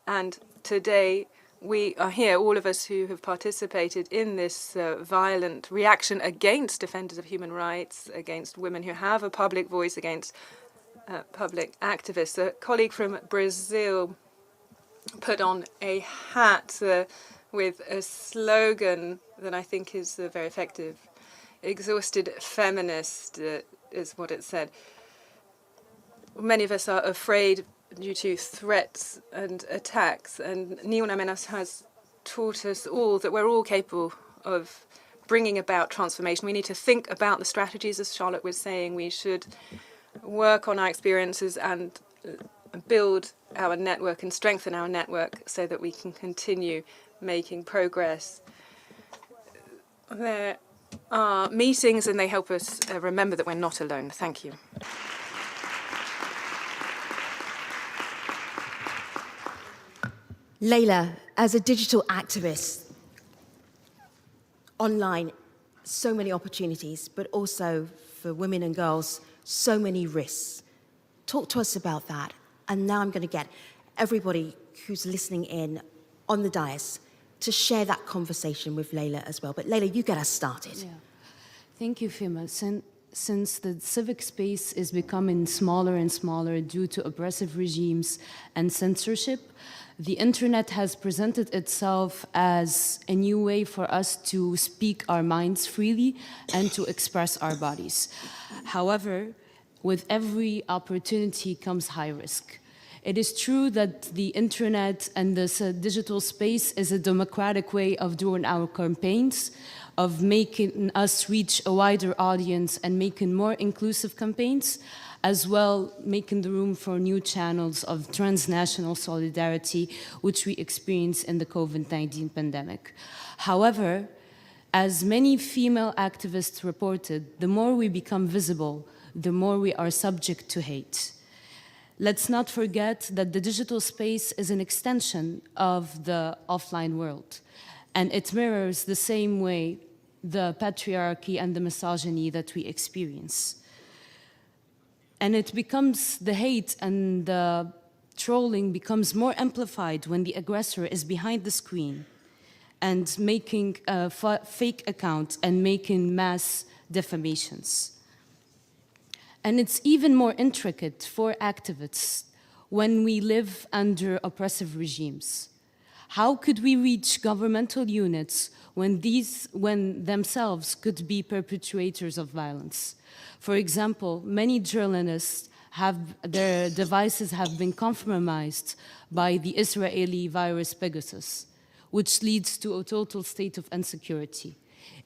and today we are here, all of us who have participated in this violent reaction against defenders of human rights, against women who have a public voice, against public activists. A colleague from Brazil put on a hat with a slogan that I think is very effective. Exhausted feminist is what it said. Many of us are afraid due to threats and attacks, and Ni Una Menos has taught us all that we're all capable of bringing about transformation. We need to think about the strategies, as Charlotte was saying. We should work on our experiences and build our network and strengthen our network so that we can continue making progress. There are meetings, and they help us remember that we're not alone. Thank you. Layla, as a digital activist, online, so many opportunities, but also for women and girls, so many risks. Talk to us about that. And now I'm going to get everybody who's listening in on the dais to share that conversation with Layla as well. But Layla, you get us started. Yeah. Thank you, Fima. Since the civic space is becoming smaller and smaller due to oppressive regimes and censorship, the internet has presented itself as a new way for us to speak our minds freely and to express our bodies. However, with every opportunity comes high risk. It is true that the internet and this digital space is a democratic way of doing our campaigns, of making us reach a wider audience and making more inclusive campaigns, as well making the room for new channels of transnational solidarity, which we experience in the COVID-19 pandemic. However, as many female activists reported, the more we become visible, the more we are subject to hate. Let's not forget that the digital space is an extension of the offline world, and it mirrors the same way the patriarchy and the misogyny that we experience. And it becomes, the hate and the trolling becomes more amplified when the aggressor is behind the screen and making fake accounts and making mass defamations. And it's even more intricate for activists when we live under oppressive regimes. How could we reach governmental units when themselves could be perpetrators of violence? For example, many journalists their devices have been compromised by the Israeli virus Pegasus, which leads to a total state of insecurity.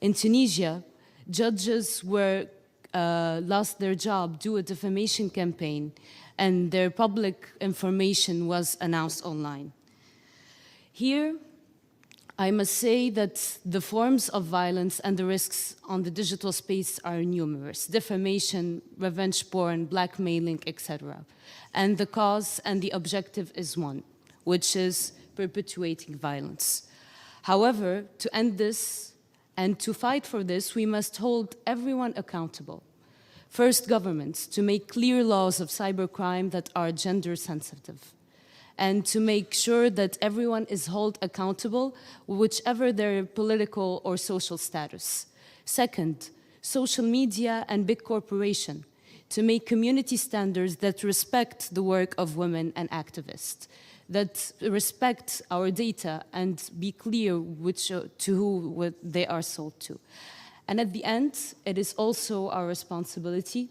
In Tunisia, judges lost their job due to a defamation campaign, and their public information was announced online. Here, I must say that the forms of violence and the risks on the digital space are numerous: defamation, revenge porn, blackmailing, etc. And the cause and the objective is one, which is perpetuating violence. However, to end this and to fight for this, we must hold everyone accountable. First, governments, to make clear laws of cybercrime that are gender sensitive, and to make sure that everyone is held accountable, whichever their political or social status. Second, social media and big corporations, to make community standards that respect the work of women and activists, that respect our data and be clear to who they are sold to. And at the end, it is also our responsibility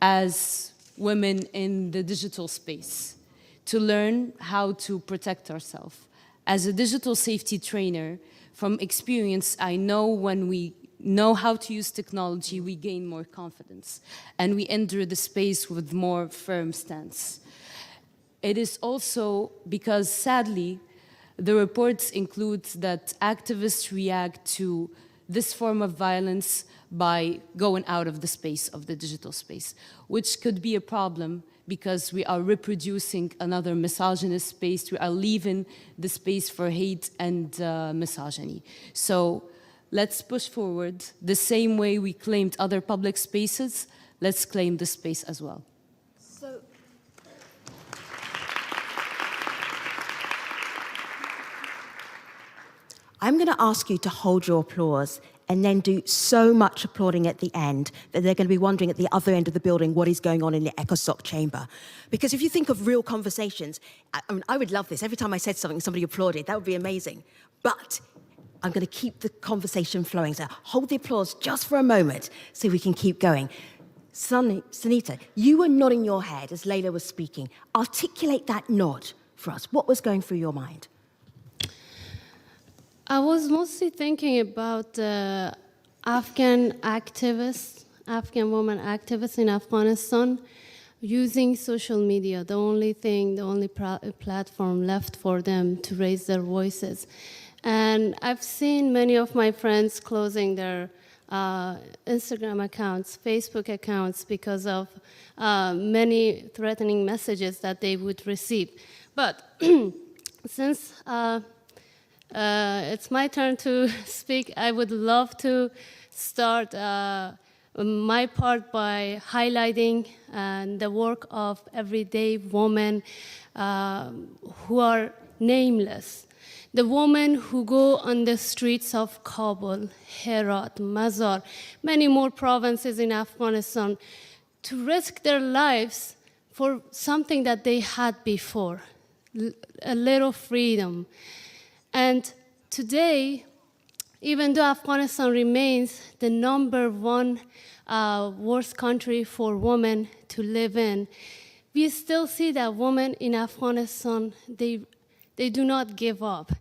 as women in the digital space to learn how to protect ourselves. As a digital safety trainer, from experience, I know when we know how to use technology, we gain more confidence, and we enter the space with more firm stance. It is also because, sadly, the reports include that activists react to this form of violence by going out of the space of the digital space, which could be a problem because we are reproducing another misogynist space. We are leaving the space for hate and misogyny. So let's push forward the same way we claimed other public spaces. Let's claim this space as well. So, I'm going to ask you to hold your applause and then do so much applauding at the end that they're going to be wondering at the other end of the building what is going on in the ECOSOC chamber. Because if you think of real conversations, I would love this. Every time I said something, somebody applauded. That would be amazing. But I'm going to keep the conversation flowing. So hold the applause just for a moment so we can keep going. Sunita, you were nodding your head as Layla was speaking. Articulate that nod for us. What was going through your mind? I was mostly thinking about Afghan activists, Afghan women activists in Afghanistan using social media, the only platform left for them to raise their voices. And I've seen many of my friends closing their Instagram accounts, Facebook accounts, because of many threatening messages that they would receive. But since it's my turn to speak, I would love to start my part by highlighting the work of everyday women who are nameless. The women who go on the streets of Kabul, Herat, Mazar, many more provinces in Afghanistan to risk their lives for something that they had before, a little freedom. And today, even though Afghanistan remains the #1 worst country for women to live in, we still see that women in Afghanistan, they do not give up.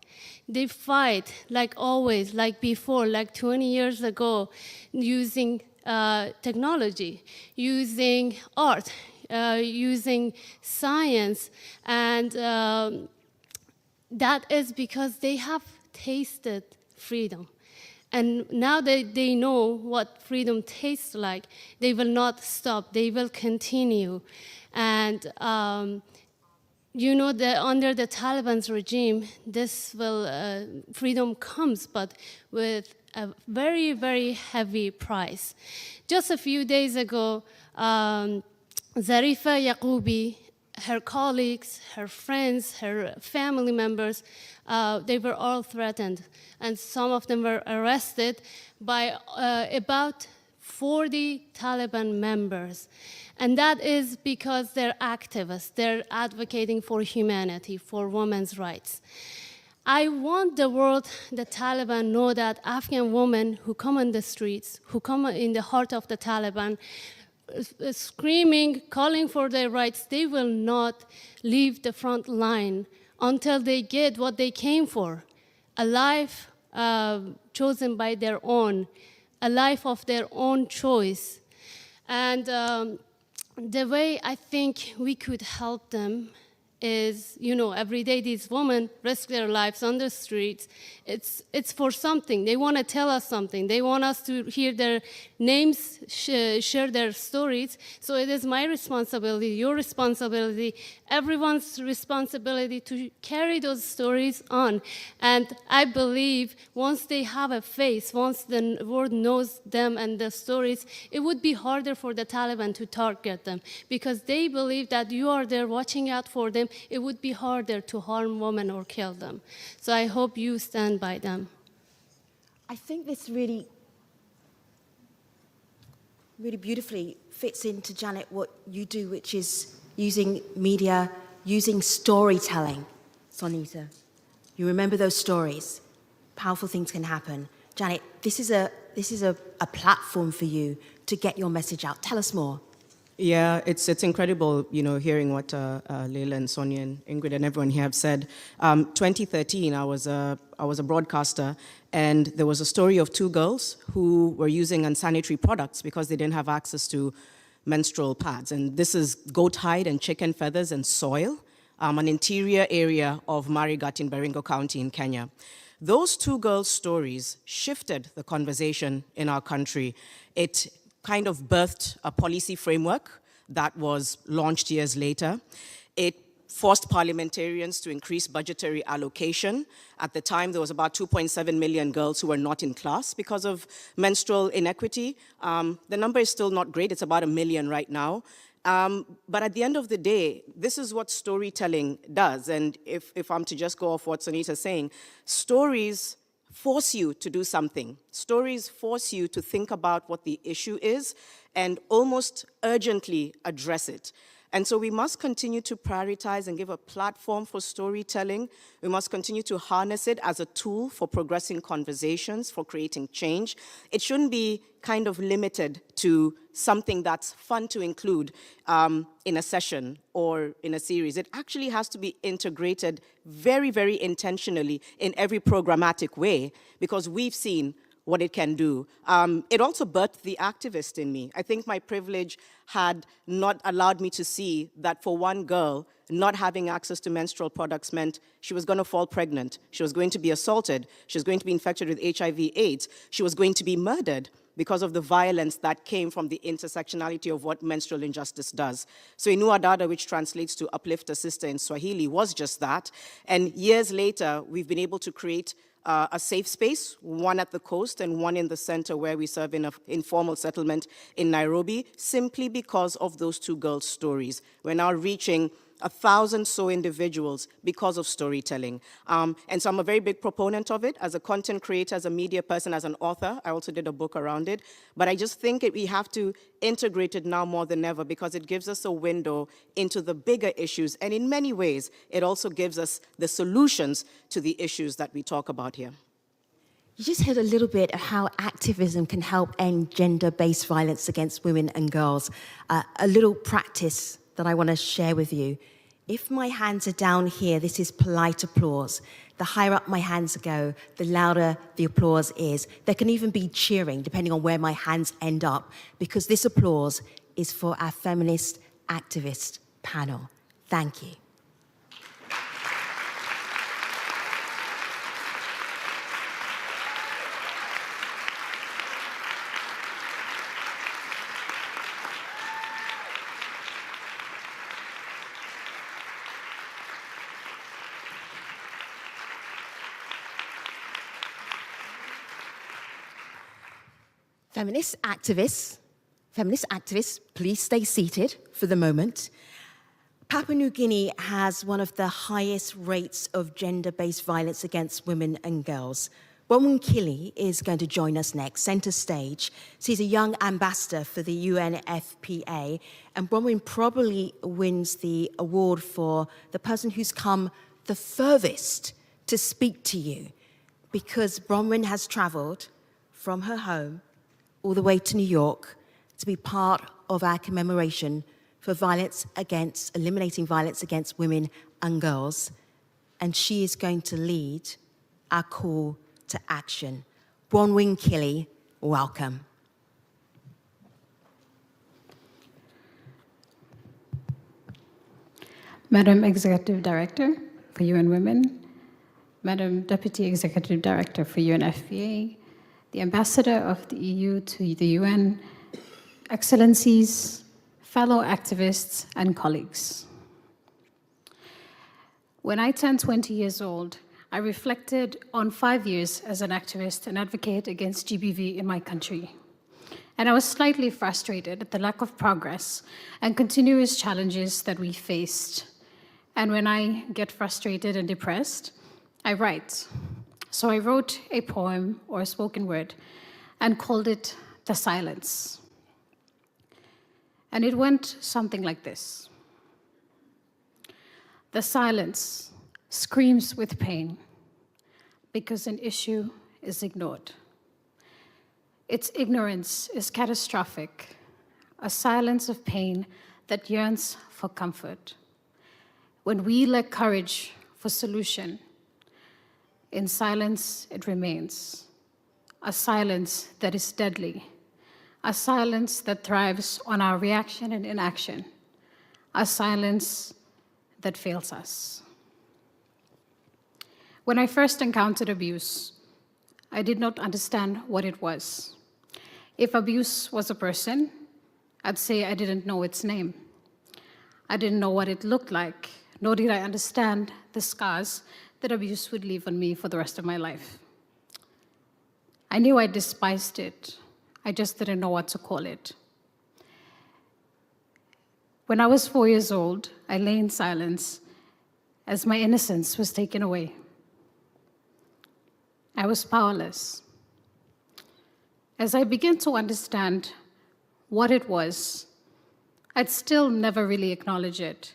They fight like always, like before, like 20 years ago, using technology, using art, using science, and that is because they have tasted freedom. And now that they know what freedom tastes like, they will not stop, they will continue. And you know that under the Taliban's regime, freedom comes, but with a very, very heavy price. Just a few days ago, Zarifa Yaqoubi her colleagues, her friends, her family members, they were all threatened. And some of them were arrested by about 40 Taliban members. And that is because they're activists. They're advocating for humanity, for women's rights. I want the world, the Taliban, know that Afghan women who come on the streets, who come in the heart of the Taliban, screaming, calling for their rights, they will not leave the front line until they get what they came for, a life chosen by their own, a life of their own choice. And the way I think we could help them is, you know, every day these women risk their lives on the streets. It's for something. They want to tell us something. They want us to hear their names, share their stories. So it is my responsibility, your responsibility, everyone's responsibility to carry those stories on. And I believe once they have a face, once the world knows them and the stories, it would be harder for the Taliban to target them because they believe that you are there watching out for them. It would be harder to harm women or kill them. So I hope you stand by them. I think this really beautifully fits into, Janet, what you do, which is using media, using storytelling. Sonita, you remember those stories. Powerful things can happen. Janet, this is a platform for you to get your message out. Tell us more. Yeah, it's incredible, you know, hearing what Leila and Sonia and Ingrid and everyone here have said. 2013, I was a broadcaster, and there was a story of two girls who were using unsanitary products because they didn't have access to menstrual pads. And this is goat hide and chicken feathers and soil, an interior area of Marigat in Baringo County in Kenya. Those two girls' stories shifted the conversation in our country. It kind of birthed a policy framework that was launched years later. It forced parliamentarians to increase budgetary allocation. At the time, there was about 2.7 million girls who were not in class because of menstrual inequity. The number is still not great. It's about 1 million right now. But at the end of the day, this is what storytelling does. And if I'm to just go off what Sunita's saying, stories force you to do something. Stories force you to think about what the issue is and almost urgently address it. And so we must continue to prioritize and give a platform for storytelling. We must continue to harness it as a tool for progressing conversations, for creating change. It shouldn't be kind of limited to something that's fun to include in a session or in a series. It actually has to be integrated very, very intentionally in every programmatic way, because we've seen what it can do. It also birthed the activist in me. I think my privilege had not allowed me to see that for one girl, not having access to menstrual products meant she was going to fall pregnant, she was going to be assaulted, she was going to be infected with HIV/AIDS, she was going to be murdered because of the violence that came from the intersectionality of what menstrual injustice does. So Inua Dada, which translates to uplift a sister in Swahili, was just that. And years later, we've been able to create a safe space, one at the coast and one in the center where we serve in an informal settlement in Nairobi, simply because of those two girls' stories. We're now reaching 1,000 so individuals because of storytelling. And so I'm a very big proponent of it as a content creator, as a media person, as an author. I also did a book around it. But I just think we have to integrate it now more than ever, because it gives us a window into the bigger issues. And in many ways, it also gives us the solutions to the issues that we talk about here. You just heard a little bit of how activism can help end gender-based violence against women and girls. A little practice that I want to share with you. If my hands are down here, this is polite applause. The higher up my hands go, the louder the applause is. There can even be cheering, depending on where my hands end up, because this applause is for our feminist activist panel. Thank you. Feminist activists, please stay seated for the moment. Papua New Guinea has one of the highest rates of gender-based violence against women and girls. Bronwyn Kili is going to join us next, centre stage. She's a young ambassador for the UNFPA, and Bronwyn probably wins the award for the person who's come the furthest to speak to you, because Bronwyn has travelled from her home all the way to New York to be part of our commemoration for eliminating violence against women and girls. And she is going to lead our call to action. Bronwyn Kili, welcome. Madam Executive Director for UN Women, Madam Deputy Executive Director for UNFPA, the Ambassador of the EU to the UN, Excellencies, fellow activists, and colleagues. When I turned 20 years old, I reflected on 5 years as an activist and advocate against GBV in my country. And I was slightly frustrated at the lack of progress and continuous challenges that we faced. And when I get frustrated and depressed, I write. So I wrote a poem or a spoken word and called it The Silence. And it went something like this. The silence screams with pain because an issue is ignored. Its ignorance is catastrophic, a silence of pain that yearns for comfort. When we lack courage for solution, in silence it remains, a silence that is deadly, a silence that thrives on our reaction and inaction, a silence that fails us. When I first encountered abuse, I did not understand what it was. If abuse was a person, I'd say I didn't know its name. I didn't know what it looked like, nor did I understand the scars that abuse would leave on me for the rest of my life. I knew I despised it. I just didn't know what to call it. When I was 4 years old, I lay in silence as my innocence was taken away. I was powerless. As I began to understand what it was, I'd still never really acknowledge it,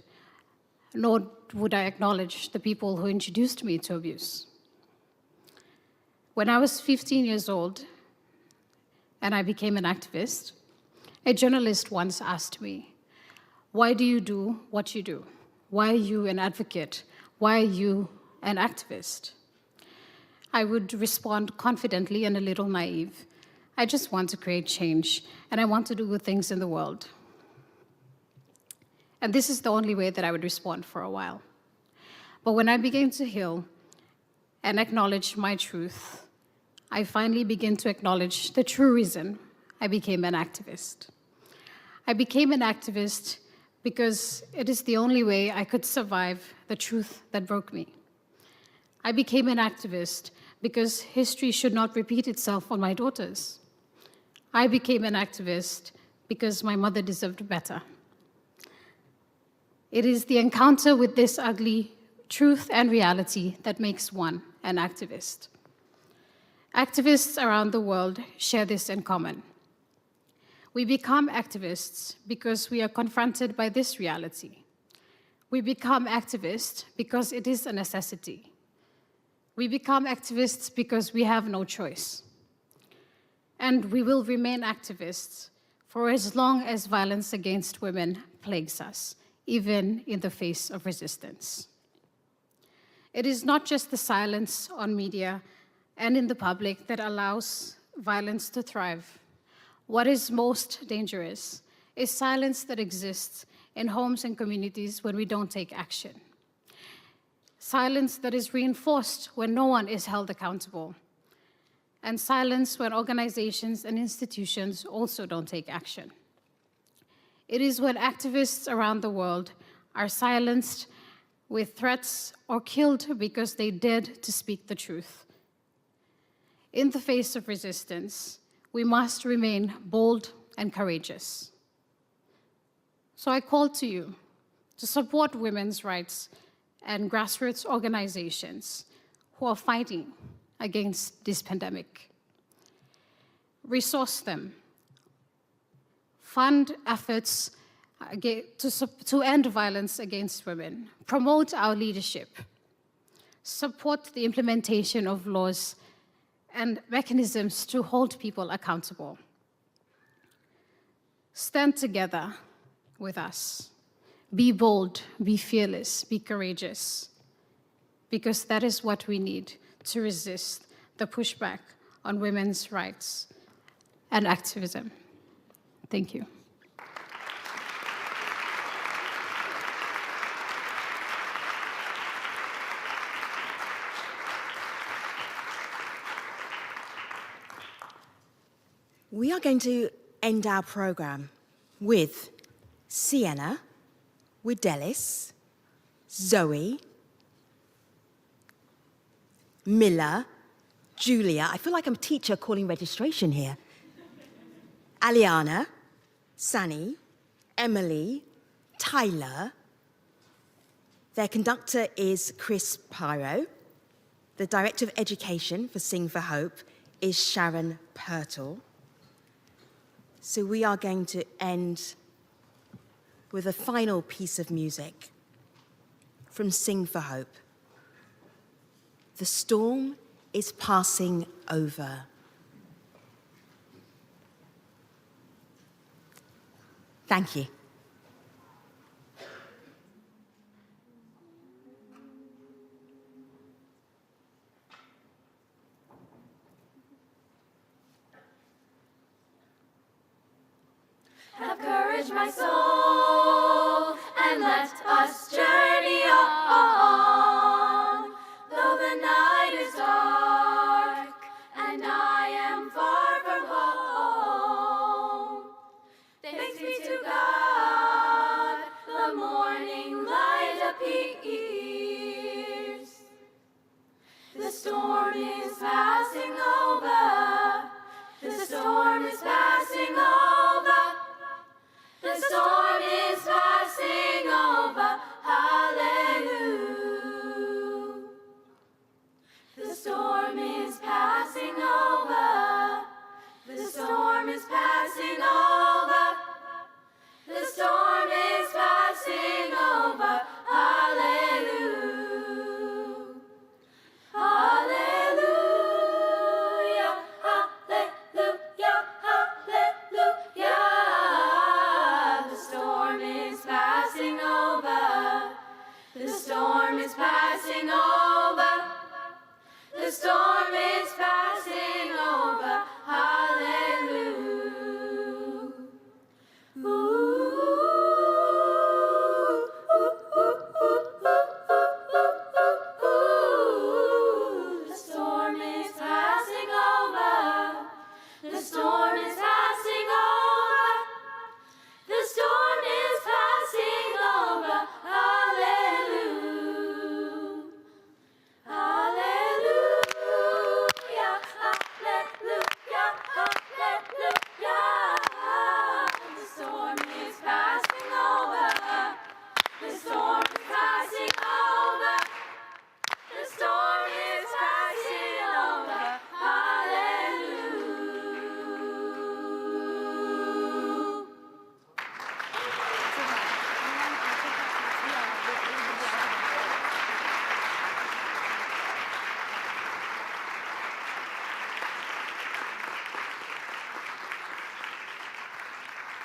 nor would I acknowledge the people who introduced me to abuse. When I was 15 years old and I became an activist, a journalist once asked me, "Why do you do what you do? Why are you an advocate? Why are you an activist?" I would respond confidently and a little naive. I just want to create change, and I want to do good things in the world. And this is the only way that I would respond for a while. But when I began to heal and acknowledge my truth, I finally began to acknowledge the true reason I became an activist. I became an activist because it is the only way I could survive the truth that broke me. I became an activist because history should not repeat itself on my daughters. I became an activist because my mother deserved better. It is the encounter with this ugly truth and reality that makes one an activist. Activists around the world share this in common. We become activists because we are confronted by this reality. We become activists because it is a necessity. We become activists because we have no choice. And we will remain activists for as long as violence against women plagues us, even in the face of resistance. It is not just the silence on media and in the public that allows violence to thrive. What is most dangerous is silence that exists in homes and communities when we don't take action. Silence that is reinforced when no one is held accountable. And silence when organizations and institutions also don't take action. It is when activists around the world are silenced with threats or killed because they dared to speak the truth. In the face of resistance, we must remain bold and courageous. So I call to you to support women's rights and grassroots organizations who are fighting against this pandemic. Resource them. Fund efforts to end violence against women. Promote our leadership. Support the implementation of laws and mechanisms to hold people accountable. Stand together with us. Be bold, be fearless, be courageous, because that is what we need to resist the pushback on women's rights and activism. Thank you. We are going to end our program with Sienna, with Delis, Zoe, Miller, Julia. I feel like I'm a teacher calling registration here. Aliana, Sani, Emily, Tyler. Their conductor is Chris Pyro. The Director of Education for Sing for Hope is Sharon Pertle. So we are going to end with a final piece of music from Sing for Hope. The storm is passing over. Thank you. Have courage, my soul, and let us journey on. Though the night is dark and I am far from home, thanks be to God, the morning light appears. The storm is passing over. The storm is passing over. The storm is passing over, hallelujah. The storm is passing over. The storm is passing over. The storm is passing over, hallelujah. Hallelujah, hallelujah, hallelujah. The storm is passing over. The storm is passing over. The storm is passing over. Hallelujah. The storm is passing over. The storm is passing over. The storm is passing over. Hallelujah. Hallelujah. Hallelujah. Hallelujah. The storm is passing over. The storm is passing over. The storm is passing over. Hallelujah.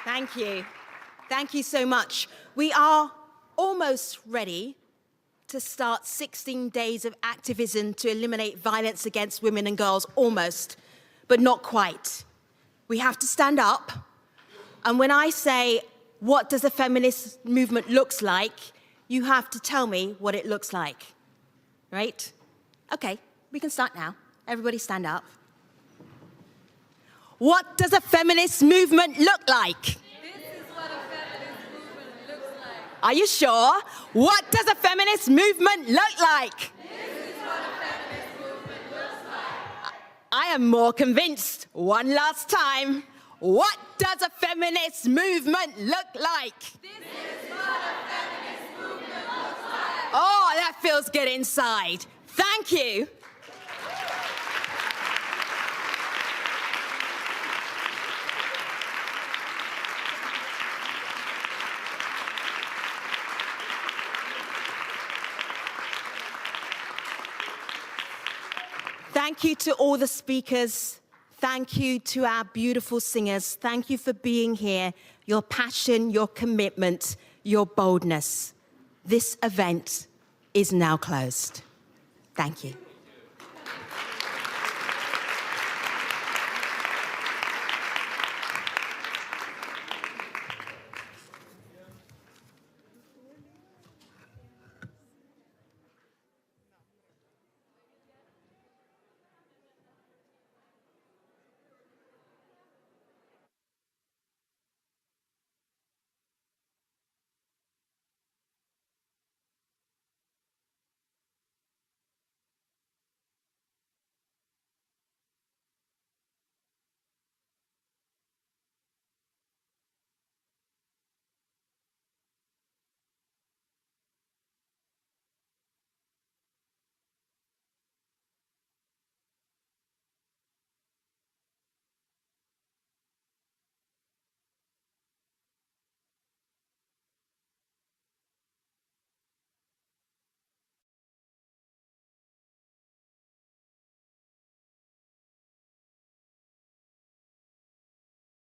Thank you. Thank you so much. We are almost ready to start 16 days of activism to eliminate violence against women and girls, almost, but not quite. We have to stand up, and when I say, what does a feminist movement looks like, you have to tell me what it looks like, right? Okay, we can start now. Everybody stand up. What does a feminist movement look like? This is what a feminist movement looks like. Are you sure? What does a feminist movement look like? This is what a feminist movement looks like. I am more convinced. One last time. What does a feminist movement look like? This is what a feminist feels good inside. Thank you. Thank you to all the speakers. Thank you to our beautiful singers. Thank you for being here, your passion, your commitment, your boldness. This event is now closed. Thank you.